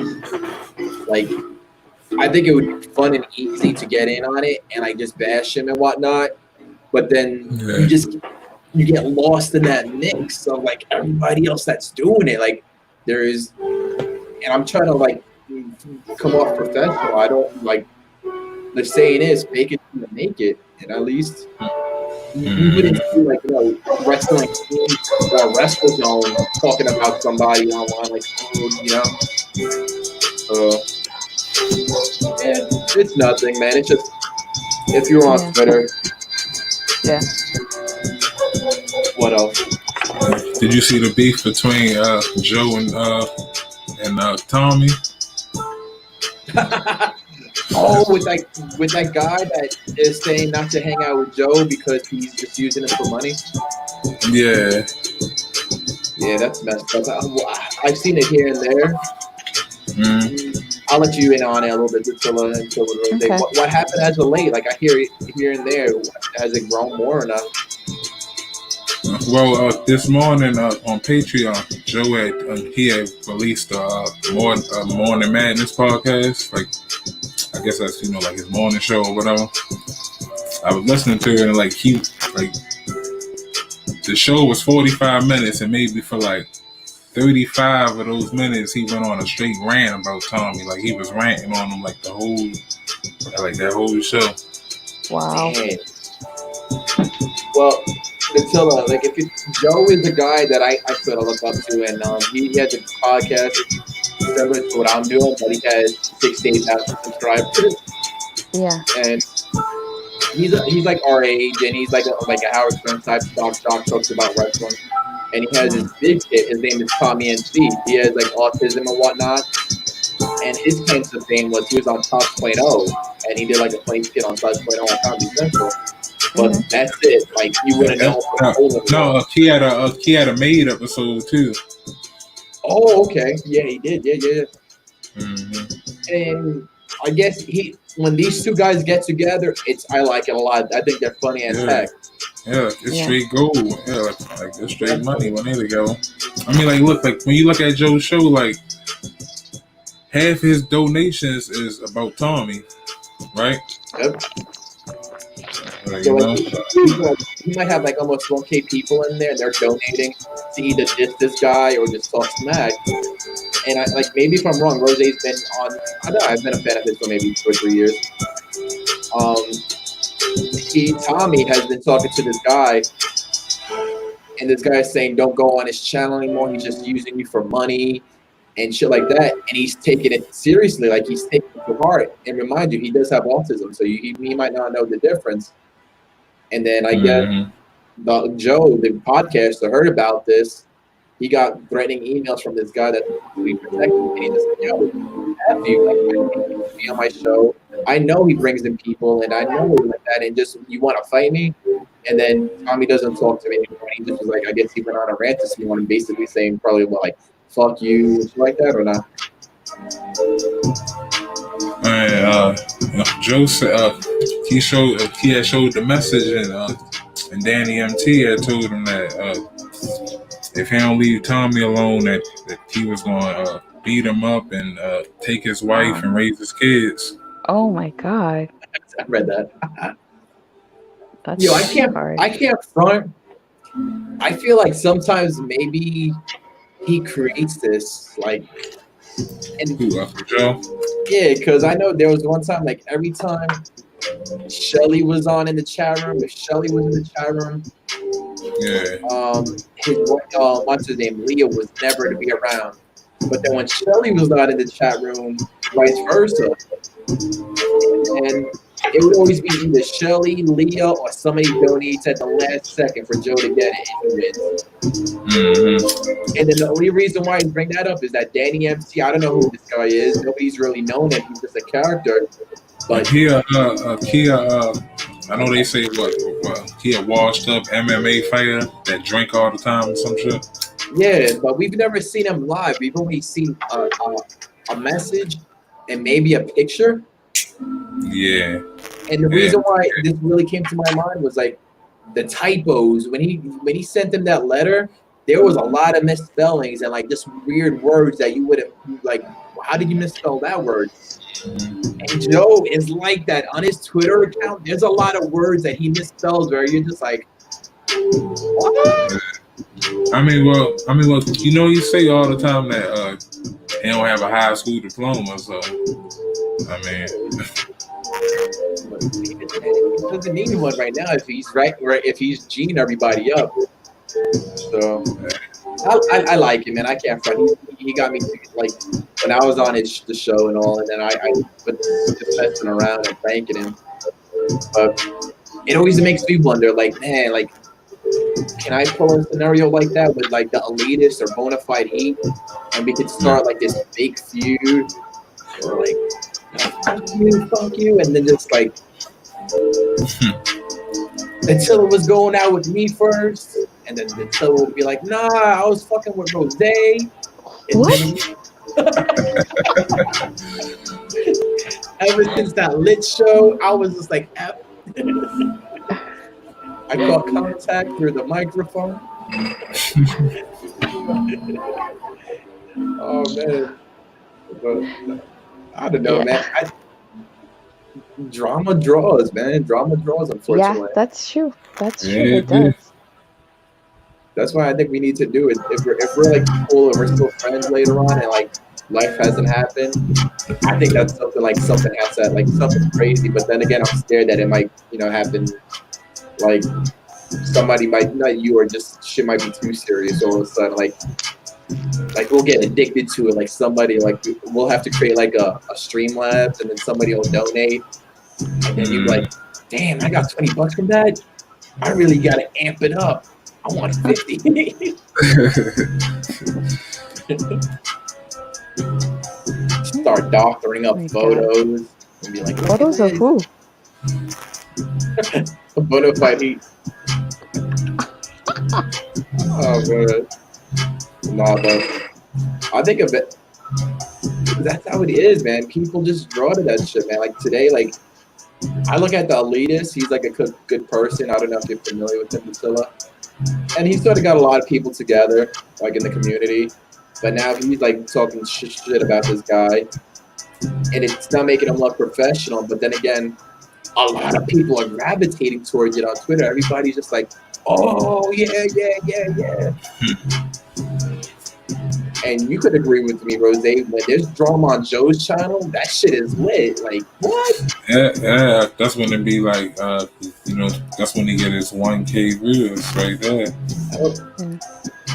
like, I think it would be fun and easy to get in on it and like just bash him and whatnot. But then you get lost in that mix of like everybody else that's doing it. Like there is, and I'm trying to like come off professional. I don't like, the saying is fake it to make it, and at least you wouldn't see like wrestling or WrestleZone talking about somebody online like it's nothing, man. It's just if you're on Twitter. Yeah. What else? Did you see the beef between Joe and Tommy? Oh, with that guy that is saying not to hang out with Joe because he's just using it for money. Yeah. Yeah, that's messed up. I've seen it here and there. I'll let you in on it a little bit until okay. What happened as of late? Like I hear it here and there. Has it grown more or not? Well, this morning on Patreon, Joe had released a Morning Madness podcast. Like I guess that's like his morning show or whatever. I was listening to it and like the show was 45 minutes and maybe for like 35 of those minutes he went on a straight rant about Tommy. Like he was ranting on him like that whole show. Wow. Damn. Well, Attila, like Joe is a guy that I sort of look up to, and he has a podcast similar to what I'm doing, but he has 68,000 subscribers. Yeah. And he's like our age, and he's like a Howard Stern type talks about wrestling. And he has this big kid. His name is Tommy MC. He has like autism and whatnot. And his claim to fame was he was on Touch.0, and he did like a funny skit on Touch.0 on Comedy Central. But that's it. Like you wouldn't know. No, he had a Maid episode too. Oh, okay. Yeah, he did. Yeah. Mm-hmm. And I guess when these two guys get together, I like it a lot. I think they're funny as heck. Yeah, it's straight gold. Yeah, like it's straight money when they together. I mean, like when you look at Joe's show, like half his donations is about Tommy, right? Yep. Like, he might have like almost 1K people in there. They're donating to either diss this guy or just talk smack. And maybe if I'm wrong, Rose's been on. I don't know. I've been a fan of his for maybe 2 or 3 years. Tommy has been talking to this guy, and this guy is saying, "Don't go on his channel anymore. He's just using you for money and shit like that." And he's taking it seriously, like he's taking it to heart. And remind you, he does have autism, so he might not know the difference. And then I guess Joe, the podcaster, heard about this. He got threatening emails from this guy that we protected him. And he just said, "Yo, F you, like, be on my show. I know he brings in people, and I know like that. And just you want to fight me?" And then Tommy doesn't talk to me anymore. He just was like, I guess he went on a rant to someone, basically saying probably like "fuck you" and shit like that, or not. Joe said he had showed the message, and Danny MT had told him that if he don't leave Tommy alone, that he was going to beat him up and take his wife and raise his kids. Oh my God! I read that. That's I can't front. I feel like sometimes maybe he creates this like. And Joe? Yeah, because I know there was one time, like every time Shelly was on in the chat room, if Shelly was in the chat room, what's his name, Leah was never to be around. But then when Shelly was not in the chat room, vice versa, and it would always be either Shelly, Leah, or somebody donates at the last second for Joe to get it. And then the only reason why I bring that up is that Danny MC, I don't know who this guy is. Nobody's really known him. He's just a character. But Kia, I know they say Kia washed up MMA fighter that drink all the time or some shit. Yeah, but we've never seen him live. We've only seen a message and maybe a picture. Yeah. And the reason why this really came to my mind was like the typos. When he sent them that letter, there was a lot of misspellings and like just weird words that you wouldn't like. How did you misspell that word? And Joe is like that on his Twitter account. There's a lot of words that he misspells where you're just like, what? I mean, you know, you say all the time that he don't have a high school diploma, so I mean, he doesn't need one right now if he's if he's G'ing everybody up. So I like him, and I can't front. He got me like when I was on the show and all, and then I was just messing around and pranking him. But it always makes me wonder, like, man, like, can I pull a scenario like that with like the Elitist or Bonafide Heat, and we could start like this big feud, or like, fuck you, and then just like Attila was going out with me first, and then Attila would be like, nah, I was fucking with Rose. What? Ever since that lit show, I was just like, F. I caught contact through the microphone. Oh man, but I don't know, man. Drama draws, man. Drama draws, unfortunately. Yeah, that's true. That's true. It does. That's why I think we need to do it. If we're like cool and we're still friends later on, and like life hasn't happened, I think that's something has to like something crazy. But then again, I'm scared that it might happen. Like somebody might, not you, or just shit might be too serious all of a sudden. Like we'll get addicted to it. Like somebody, like we'll have to create like a Streamlabs, and then somebody will donate, and then you're like, damn, I got $20 from that. I really gotta amp it up. I want 50. Start doctoring up photos and be like, photos of who? A photo fight heat. Oh man. Nah, but I think of it. That's how it is, man. People just draw to that shit, man. Like today, like I look at the Elitist. He's like a good person. I don't know if you're familiar with him, Attila. And he's sort of got a lot of people together, like in the community. But now he's like talking shit about this guy, and it's not making him look professional. But then again, a lot of people are gravitating towards it on Twitter. Everybody's just like, "Oh yeah." And you could agree with me, Rose. When there's drama on Joe's channel, that shit is lit. Like what? Yeah. That's when it be like, that's when he get his 1K views right there.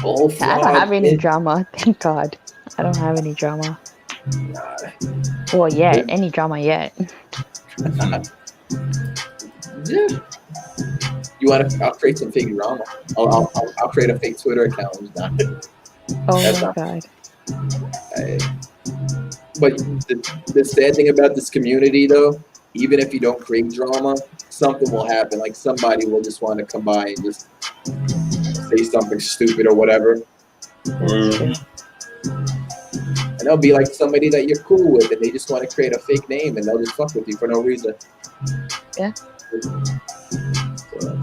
I don't have any drama, thank God. I don't have any drama. Well, yet, any drama yet. Yeah. You want to? I'll create some fake drama. I'll create a fake Twitter account. Oh my God. But the sad thing about this community, though, even if you don't create drama, something will happen. Like somebody will just want to come by and just say something stupid or whatever. And they'll be like somebody that you're cool with, and they just want to create a fake name, and they'll just fuck with you for no reason. Yeah. So,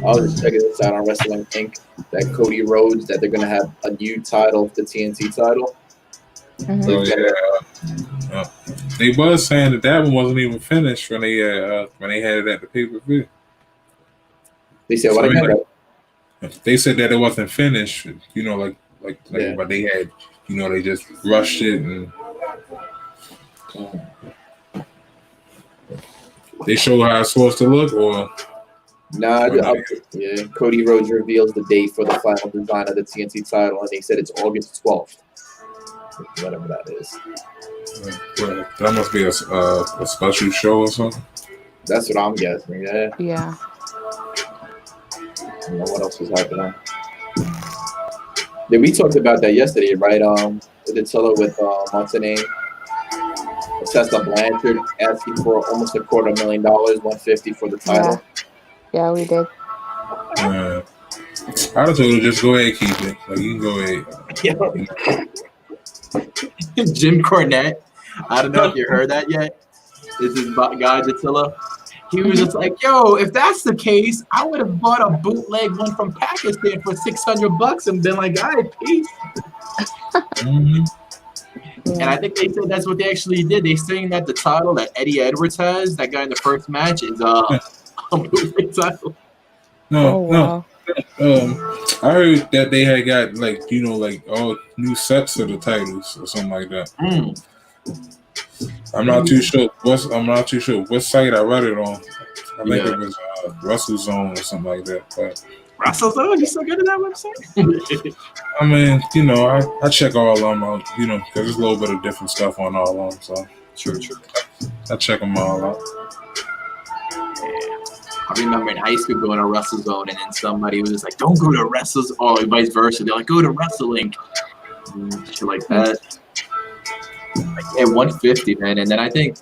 I was just checking this out on Wrestling Inc. That Cody Rhodes, that they're gonna have a new title, the TNT title. Mm-hmm. Oh yeah. They was saying that one wasn't even finished when they had it at the pay-per-view. They said what again? They said that it wasn't finished. But they had, they just rushed it and they show how it's supposed to look, or. Nah, yeah. Cody Rhodes reveals the date for the final design of the TNT title, and they said it's August 12th. Whatever that is. Well, that must be a special show or something. That's what I'm guessing. Yeah. Yeah. I don't know what else was happening. Yeah, we talked about that yesterday, right? With Attila with Montanane. Tessa Blanchard asking for almost $250,000, $150 for the title. Yeah, we did. I told her just go ahead, keep it. Like you can go ahead. Jim Cornette. I don't know if you heard that yet. This is guy Attila. He was just like, "Yo, if that's the case, I would have bought a bootleg one from Pakistan for $600 and been like, all right, peace." Mm-hmm. And I think they said that's what they actually did. They saying that the title that Eddie Edwards has, that guy in the first match, is a bootleg title. No. I heard that they had got all new sets of the titles or something like that. I'm not too sure what site I read it on. I think it was WrestleZone or something like that. But WrestleZone, you still good at that website? I mean, I check all of them out, because there's a little bit of different stuff on all of them. So true. I check them all out. I remember in high school going to WrestleZone, and then somebody was just like, "Don't go to WrestleZone," or vice versa. They're like, "Go to WrestleLink," shit like that. Like, $150, man. And then I think,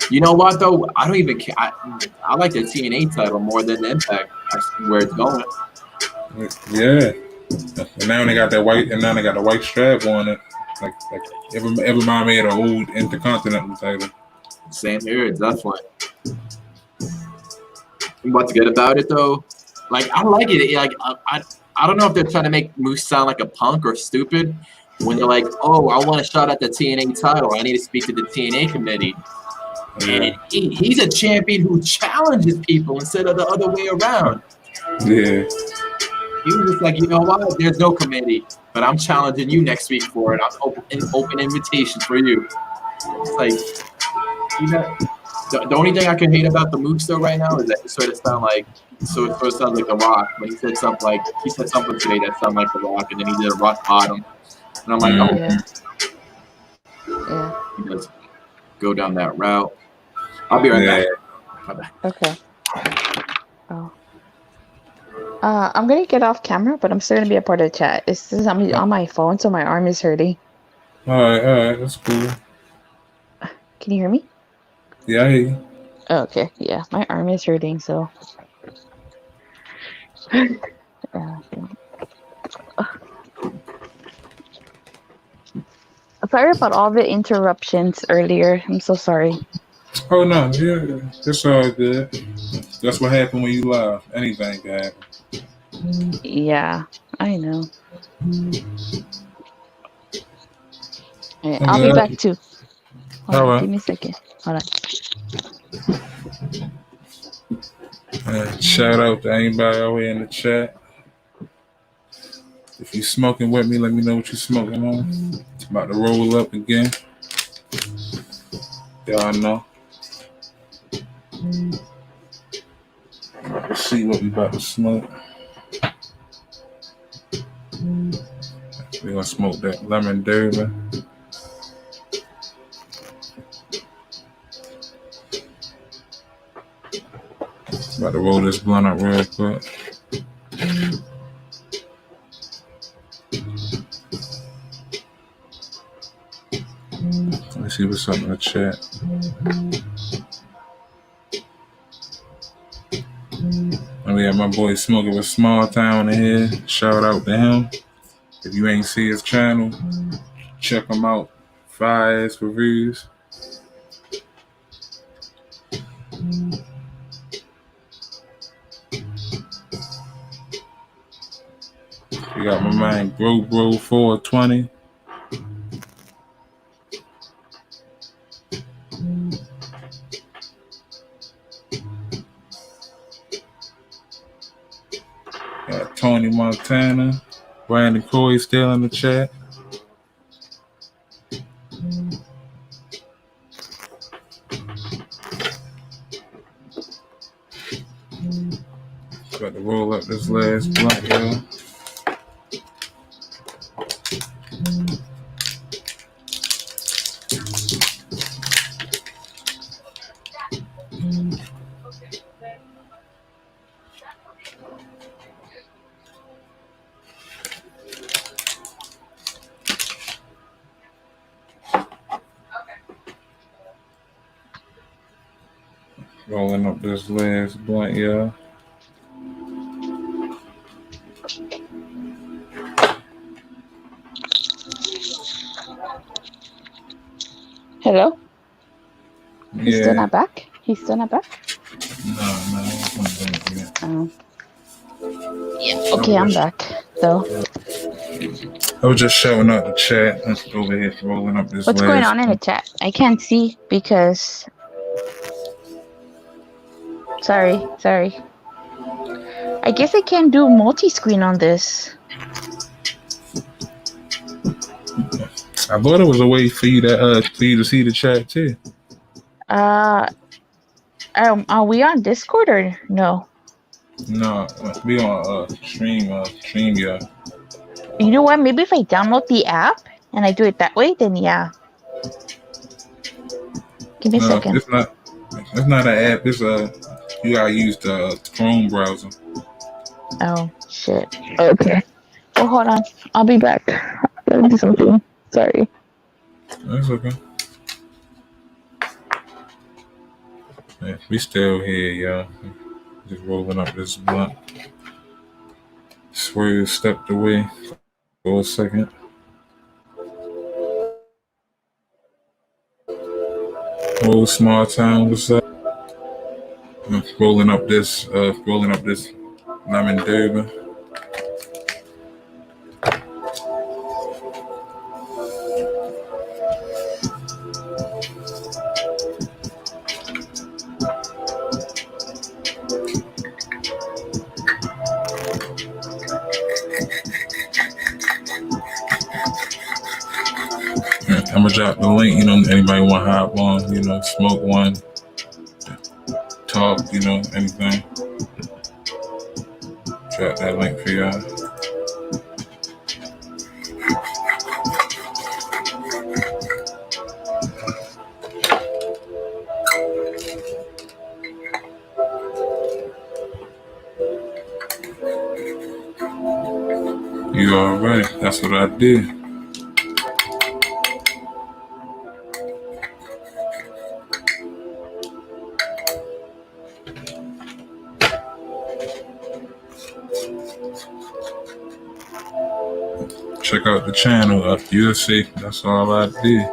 you know what though? I don't even care. I like the TNA title more than the Impact. I see where it's going. Yeah, and now they got that white, the white strap on it. Like it remind me of the old Intercontinental title. Same here, definitely. I'm about to get about it though. Like I like it. Like I don't know if they're trying to make Moose sound like a punk or stupid when they're like, "Oh, I want a shot at the TNA title. I need to speak to the TNA committee." Yeah. And he's a champion who challenges people instead of the other way around. Yeah. He was just like, you know what? There's no committee, but I'm challenging you next week for it. I'm open invitation for you. It's like, you know, the only thing I can hate about the Mooks though right now is that it sort of sounds like The Rock when he said something today that sounded like The Rock, and then he did a rock bottom, and I'm like, oh, yeah. He does go down that route. I'll be right back. Bye-bye. Okay. Oh. I'm gonna get off camera, but I'm still gonna be a part of the chat. It's just on my phone, so my arm is hurting. All right, that's cool. Can you hear me? Yeah, I hear you. Oh, okay, yeah, my arm is hurting, so. Sorry about all the interruptions earlier. I'm so sorry. Oh no, yeah, it's all good. That's what happened when you live. Anything can happen. Yeah, I know. Right, I'll be back too. Hold on, give me a second. Hold on. Shout out to anybody out here in the chat. If you smoking with me, let me know what you smoking on. About to roll up again. Y'all know. Let's see what we about to smoke. We're gonna smoke that lemon derby. About to roll this blunt up real quick. Let's see what's up in the chat. And we have my boy Smoking with Small Town in here. Shout out to him. If you ain't see his channel, check him out. Fire ass reviews. We got my man Bro 420. Got Tony Montana. Brandon Corey still in the chat. Got to roll up this last blunt, y'all. Rolling up this last blunt, y'all. Hello? Yeah. He's still not back? He's still not back? No, he's not back yet. Yeah, okay, I'm back, though. I was just showing up the chat. Let's go over here rolling up this. What's going on in the chat? I can't see because... Sorry. I guess I can't do multi-screen on this. I thought it was a way for you to see the chat too. Are we on Discord or no? No, we on stream, yeah. You know what? Maybe if I download the app and I do it that way, then yeah. Give me a second. It's not an app. It's you gotta use the Chrome browser. Oh shit. Okay. Oh, hold on. I'll be back. I gotta do something. Sorry. That's okay. Yeah, we still here, y'all. Just rolling up this blunt. Swerve stepped away for a second. Old Small Town, what's up? Rolling up this lemon derby. I'm gonna drop the link. You know, anybody want to hop on? You know, smoke one, talk. You know, anything. Drop that link for y'all. You alright? That's what I did. Check out the channel of UFC. That's all I did.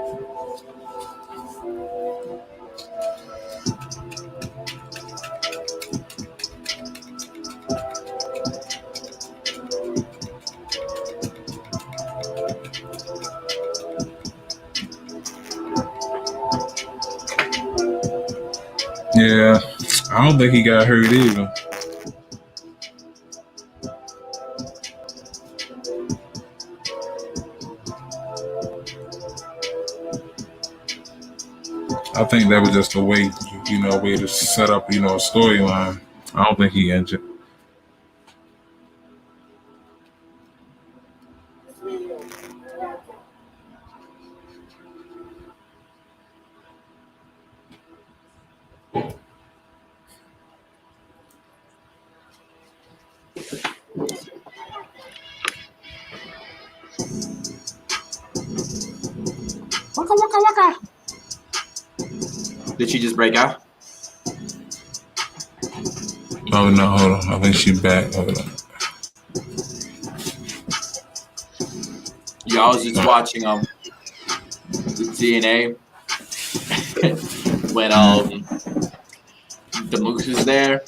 Yeah, I don't think he got hurt either. I think that was just a way, way to set up, a storyline. I don't think he injured. Waka waka waka. Did she just break out? Oh no, hold on. I think she's back. Hold on. Yeah, I was just watching the TNA when the Moose is there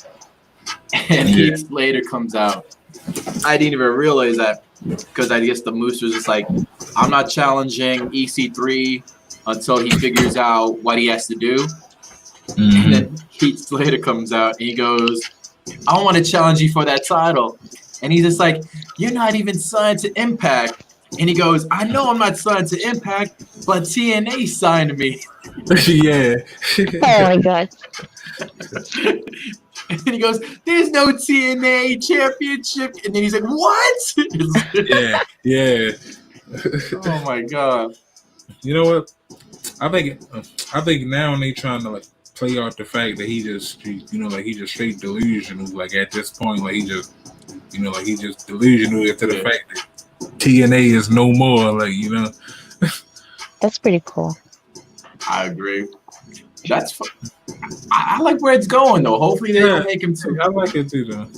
and Heath Slater comes out. I didn't even realize that because I guess the Moose was just like, I'm not challenging EC3 until he figures out what he has to do. Mm-hmm. And then Heath Slater comes out and he goes, I want to challenge you for that title. And he's just like, you're not even signed to Impact. And he goes, I know I'm not signed to Impact, but TNA signed me. Yeah. Oh my God. And he goes, there's no TNA championship. And then he's like, what? Yeah. Oh my God. You know what? I think now they trying to like play out the fact that he just straight delusional. Like at this point, like he just delusional to the fact that TNA is no more. Like That's pretty cool. I agree. That's fun. I like where it's going though. Hopefully they don't make him too. I like it too though.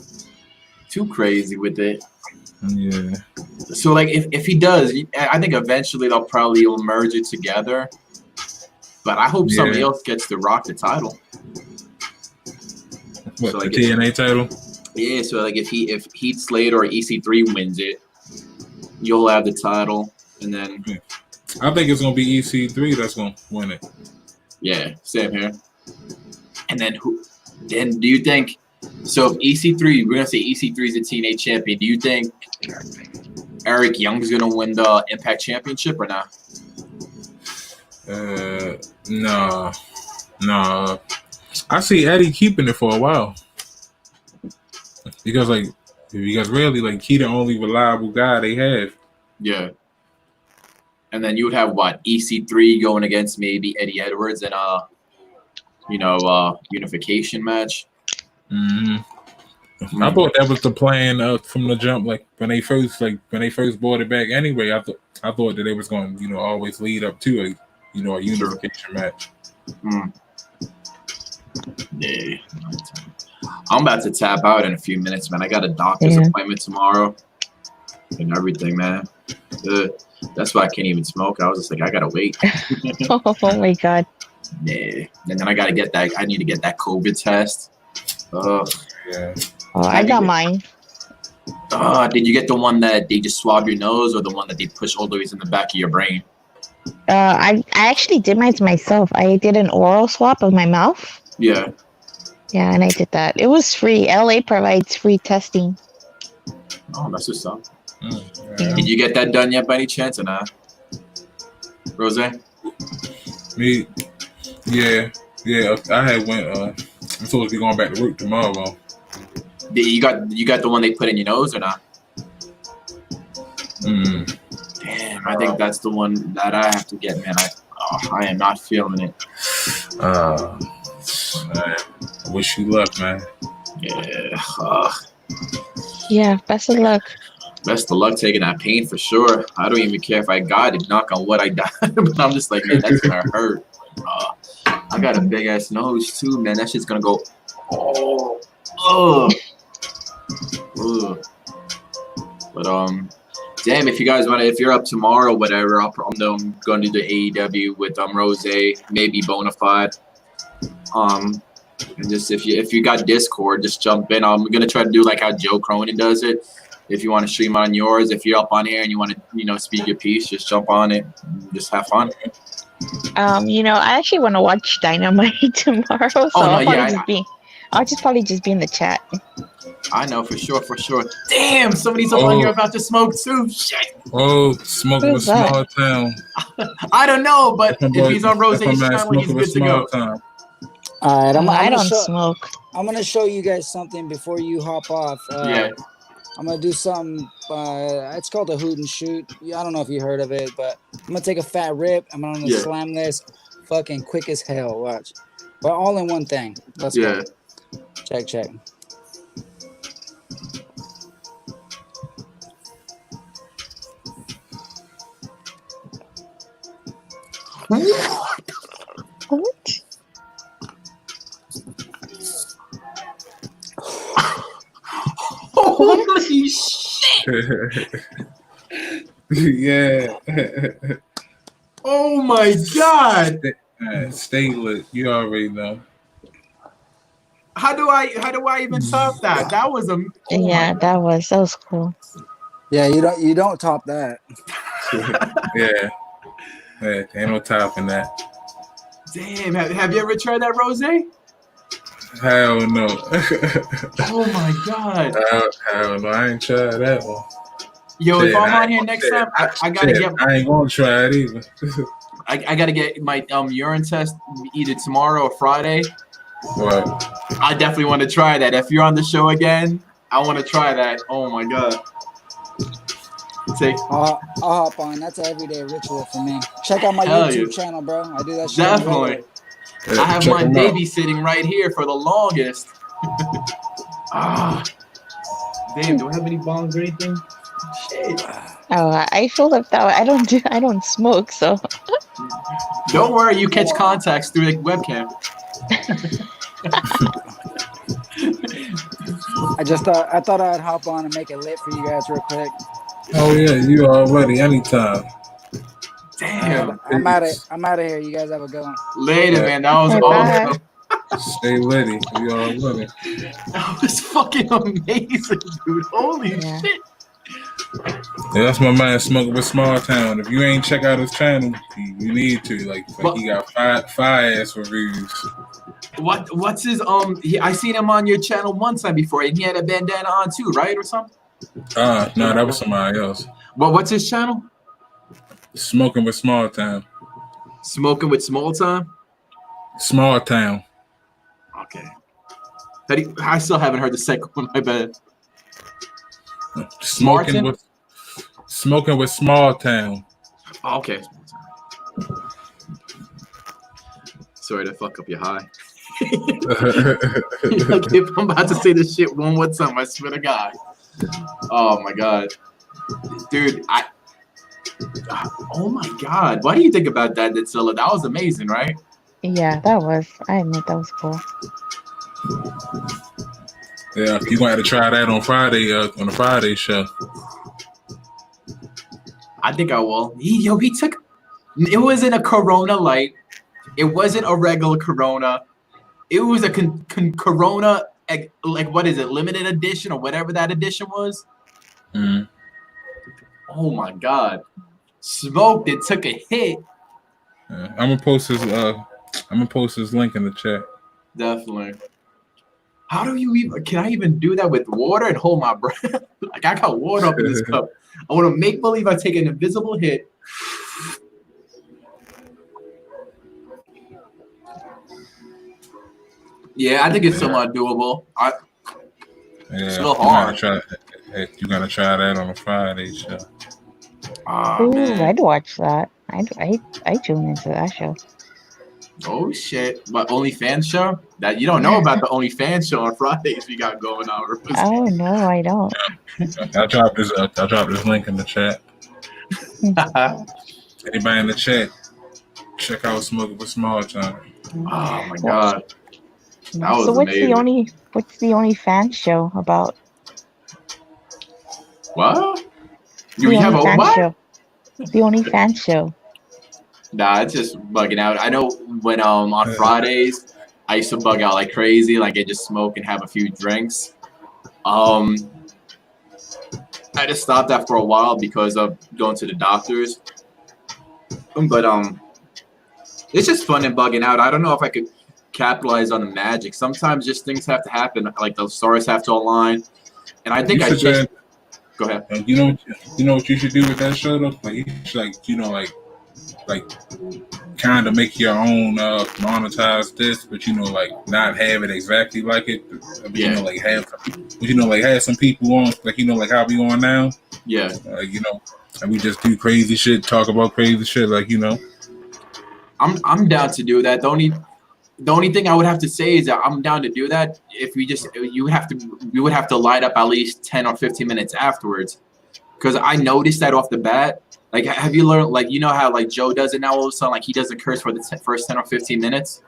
Too crazy with it. Yeah. So like if he does, I think eventually they'll probably merge it together. But I hope somebody else gets to rock the title. What, so like the TNA title? Yeah, so like if Heath Slater or EC3 wins it, you'll have the title, and then I think it's gonna be EC3 that's gonna win it. Yeah, same here. And then who? Then do you think? So if EC3, we're gonna say EC3 is the TNA champion. Do you think Eric Young's gonna win the Impact Championship or not? No. I see Eddie keeping it for a while because really like he the only reliable guy they have. Yeah. And then you would have what, EC3 going against maybe Eddie Edwards in a unification match. Mm-hmm. I thought that was the plan from the jump. Like when they first brought it back. Anyway, I thought that they was going to always lead up to a unification match. Mm. Yeah. I'm about to tap out in a few minutes, man. I got a doctor's appointment tomorrow and everything, man. That's why I can't even smoke. I was just like, I gotta wait. Oh my God. Yeah. And then I gotta get that. I need to get that COVID test. Yeah. Oh, I got mine. Did you get the one that they just swab your nose or the one that they push all the way in the back of your brain? I actually did mine myself. I did an oral swab of my mouth. Yeah. Yeah, and I did that. It was free. LA provides free testing. Oh, that's what's up. Yeah. Did you get that done yet by any chance or not? Rose? Me, yeah. I had went. I'm supposed to be going back to work tomorrow. You got the one they put in your nose or not? Damn, I think that's the one that I have to get, man. I am not feeling it. Man, I wish you luck, man. Yeah, best of luck. Best of luck taking that pain for sure. I don't even care if I got it. Knock on wood, I died. But I'm just like, man, that's gonna hurt. I got a big ass nose too, man. That shit's gonna go. But damn, if you guys want to, if you're up tomorrow, whatever, I'm going to do the AEW with Rose, maybe Bonafide. And just if you got Discord, just jump in. I'm gonna try to do like how Joe Cronin does it. If you want to stream on yours, if you're up on here and you want to, speak your piece, just jump on it. Just have fun. I actually want to watch Dynamite tomorrow, so I'll just probably just be in the chat. I know for sure. Damn, somebody's up on here about to smoke too. Shit. Oh, smoking with Small Town. I don't know, but if he's on Rose's channel, he's good to go. All right, I don't smoke. I'm gonna show you guys something before you hop off. I'm gonna do something. It's called a hoot and shoot. I don't know if you heard of it, but I'm gonna take a fat rip. I'm gonna slam this, fucking quick as hell. Watch, but all in one thing. Let's go. Check. What? Holy shit! Yeah. Oh my god! Stay lit. You already know. How do I even top that? That was a that was cool. Yeah, you don't top that. Yeah, ain't no topping that. Damn, have you ever tried that, Rose? Hell no. Oh my god. Hell no, I ain't tried that one. Yo, if I'm on here next time, I gotta get. I ain't gonna try it either. I gotta get my urine test either tomorrow or Friday. What? I definitely want to try that. If you're on the show again, I want to try that. Oh my god. I'll hop on. That's an everyday ritual for me. Check out my YouTube channel, bro. I do that shit. Definitely. I have my baby sitting right here for the longest. Damn, do I have any bongs or anything? Shit. Oh, I feel left out. I don't smoke, so. Don't worry, you catch contacts through the webcam. I thought I'd hop on and make it lit for you guys real quick. Oh yeah, you already anytime. Damn. I'm out of here. You guys have a good one. Later, man. That was awesome. Stay ready. You already. That was fucking amazing, dude. Holy shit. Yeah, that's my man Smoking with Small Town. If you ain't check out his channel, you need to. Like he got fire ass reviews. What's his I seen him on your channel one time before, and he had a bandana on too, right, or something? No, that was somebody else. Well, what's his channel? Smoking with Small Town. Smoking with Small Town? Small Town. Okay. I still haven't heard the second one, my bad. Smoking with Small Town. Oh, okay. Sorry to fuck up your high. Like if I'm about to say this shit one more time, I swear to God. Oh my god, dude! Oh my god! What do you think about that, Ditsilla? That was amazing, right? Yeah, that was. I admit that was cool. Yeah, you're gonna have to try that on Friday, on the Friday show. I think I will. He took. It wasn't a Corona Light. It wasn't a regular Corona. It was a Corona, like what is it, limited edition or whatever that edition was. Mm. Oh my god! Smoked it, took a hit. I'm gonna post his. I'm gonna post his link in the chat. Definitely. How do you even? Can I even do that with water and hold my breath? Like I got water up in this cup. I want to make believe I take an invisible hit. Yeah, I think it's somewhat doable. Still hard. You gotta try that on a Friday show. Ooh, man. I'd watch that. I tune into that show. Oh shit! But OnlyFans show that you don't know about the OnlyFans show on Fridays we got going on. Oh no, I don't. I'll drop this link in the chat. Anybody in the chat, check out Smoking with Small Time. Oh my god! So what's amazing. What's the OnlyFans show about? What? You have a what? Show. The OnlyFans show. Nah, it's just bugging out. I know when on Fridays I used to bug out like crazy, like I just smoke and have a few drinks. I just stopped that for a while because of going to the doctors. But it's just fun and bugging out. I don't know if I could capitalize on the magic. Sometimes just things have to happen, like the stars have to align. And I think go ahead. You know what you should do with that show though? Like you should like kind of make your own monetize this, but not have it exactly like it. Have some people on like how we on now. Yeah. And we just do crazy shit, talk about crazy shit, I'm down to do that. The only thing I would have to say is that I'm down to do that if we would have to light up at least 10 or 15 minutes afterwards. Because I noticed that off the bat. Like, have you learned, how, Joe does it now all of a sudden? Like, he doesn't curse for the first 10 or 15 minutes?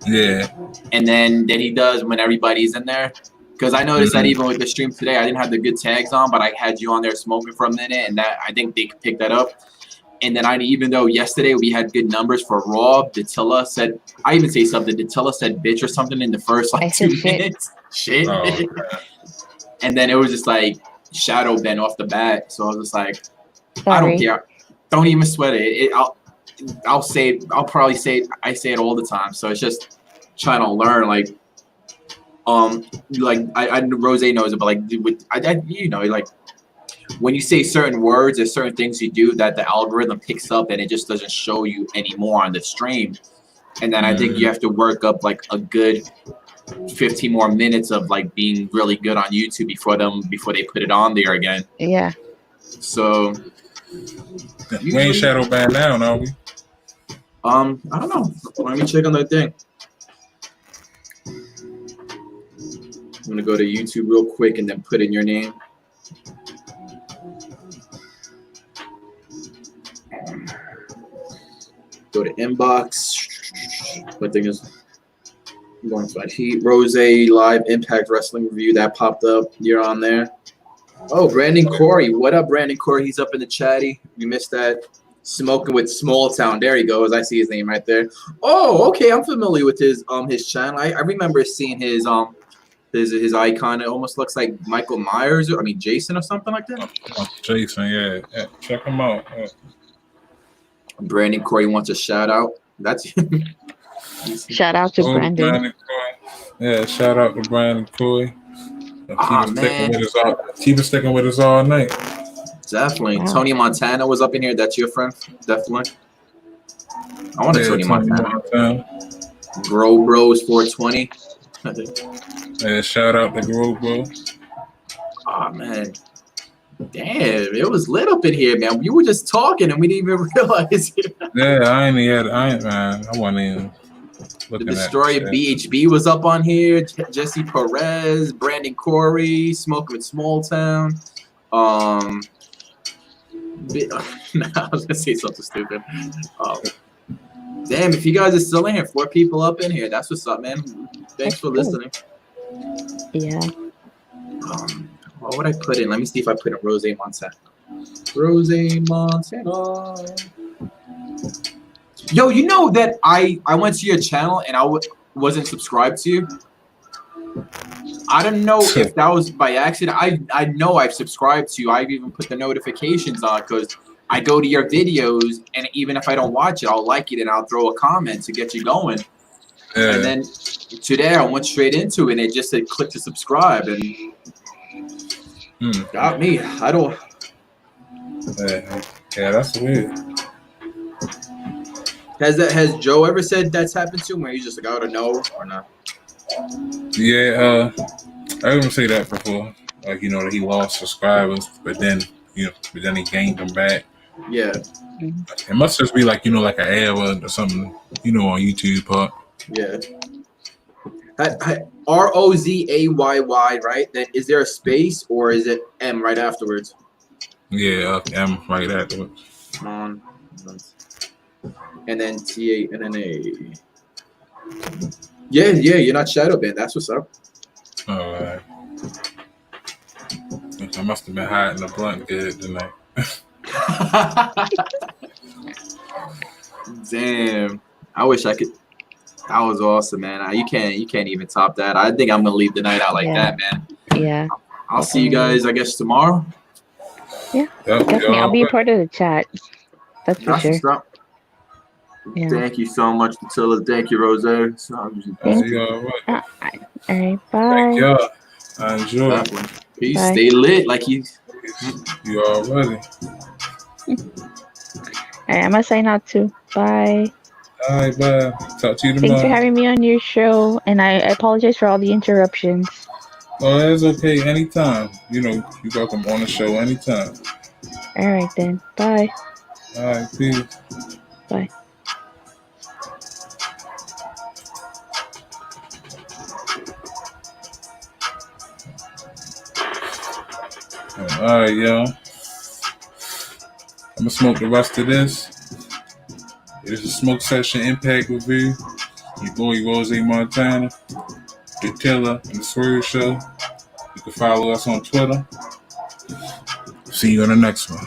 Yeah. And then he does when everybody's in there. Because I noticed that even with the stream today, I didn't have the good tags on, but I had you on there smoking for a minute, and that I think they could pick that up. And then even though yesterday we had good numbers for Raw, Dattila said, I even say something, Dattila said bitch or something in the first 2 minutes. Shit. Oh, and then it was just shadow ban off the bat. So I was just like, sorry. I don't care. Don't even sweat it. I'll say it. I'll probably say it. I say it all the time. So it's just trying to learn. I Rose knows it, but when you say certain words, there's certain things you do that the algorithm picks up and it just doesn't show you anymore on the stream. And then I think you have to work up a good 15 more minutes of being really good on YouTube before they put it on there again. Yeah. So we ain't shadow banned now, are we? I don't know. Let me check on that thing. I'm gonna go to YouTube real quick and then put in your name. Go to inbox. What thing is going to Heat Rose Live Impact Wrestling Review that popped up? You're on there. Oh, Brandon Corey. What up, Brandon Corey? He's up in the chatty. You missed that. Smoking with Small Town. There he goes. I see his name right there. Oh, okay. I'm familiar with his channel. I remember seeing his icon. It almost looks like Michael Myers. Jason or something like that. Jason, yeah. Check him out. Yeah. Brandon Corey wants a shout out. That's shout out to Brandon. Yeah, shout out to Brandon Corey. He was sticking with us all night. Definitely. Wow. Tony Montana was up in here. That's your friend? Definitely. I want a Tony Montana. Grow Bros 420. Yeah, shout out to Grow Bros. Oh, man. Damn, it was lit up in here, man. You were just talking and we didn't even realize it. Yeah, I wasn't even looking The Destroyer BHB was up on here. Jesse Perez, Brandon Corey, Smoking with Small Town. I was gonna say something stupid. Damn, if you guys are still in here, 4 people up in here. That's what's up, man. Thanks for listening. Yeah. What would I put in? Let me see if I put in Rose Montana. Rose Montana. Yo, you know that I went to your channel and I wasn't subscribed to you? I don't know if that was by accident. I know I've subscribed to you. I've even put the notifications on because I go to your videos and even if I don't watch it, I'll like it and I'll throw a comment to get you going. Yeah. And then today I went straight into it and it just said click to subscribe and got me. I don't. Yeah, that's weird. Has Joe ever said that's happened to him where he's just I don't know or not? Yeah, I didn't say that before. Like, that he lost subscribers, but then he gained them back. Yeah. It must just be like, like an error or something, on YouTube part. Yeah. ROZAYY, right? Then is there a space or is it M right afterwards? Yeah, M right afterwards. And then TA and then A. Yeah, you're not shadow banned. That's what's up. All right. I must have been hiding the blunt good tonight. Damn. I wish I could. That was awesome, man. You can't even top that. I think I'm gonna leave the night out like that, man. Yeah. I'll see you guys, I guess, tomorrow. Yeah. Definitely. I'll be part of the chat. That's for sure. Yeah. Thank you so much, Attila. Thank you, Rose. Thank you. All right. Bye. Thank y'all. I enjoy. Peace. Bye. Stay lit like you already. All right, I'm gonna sign out too. Bye. All right, bye. Talk to you tomorrow. Thanks for having me on your show, and I apologize for all the interruptions. Oh, that's okay. Anytime. You're welcome on the show anytime. All right then. Bye. All right, peace. Bye. All right, y'all. I'm gonna smoke the rest of this. It is a Smoke Session Impact review. Your boy Rose Montana, the Killer, and the Swerve Show. You can follow us on Twitter. See you on the next one.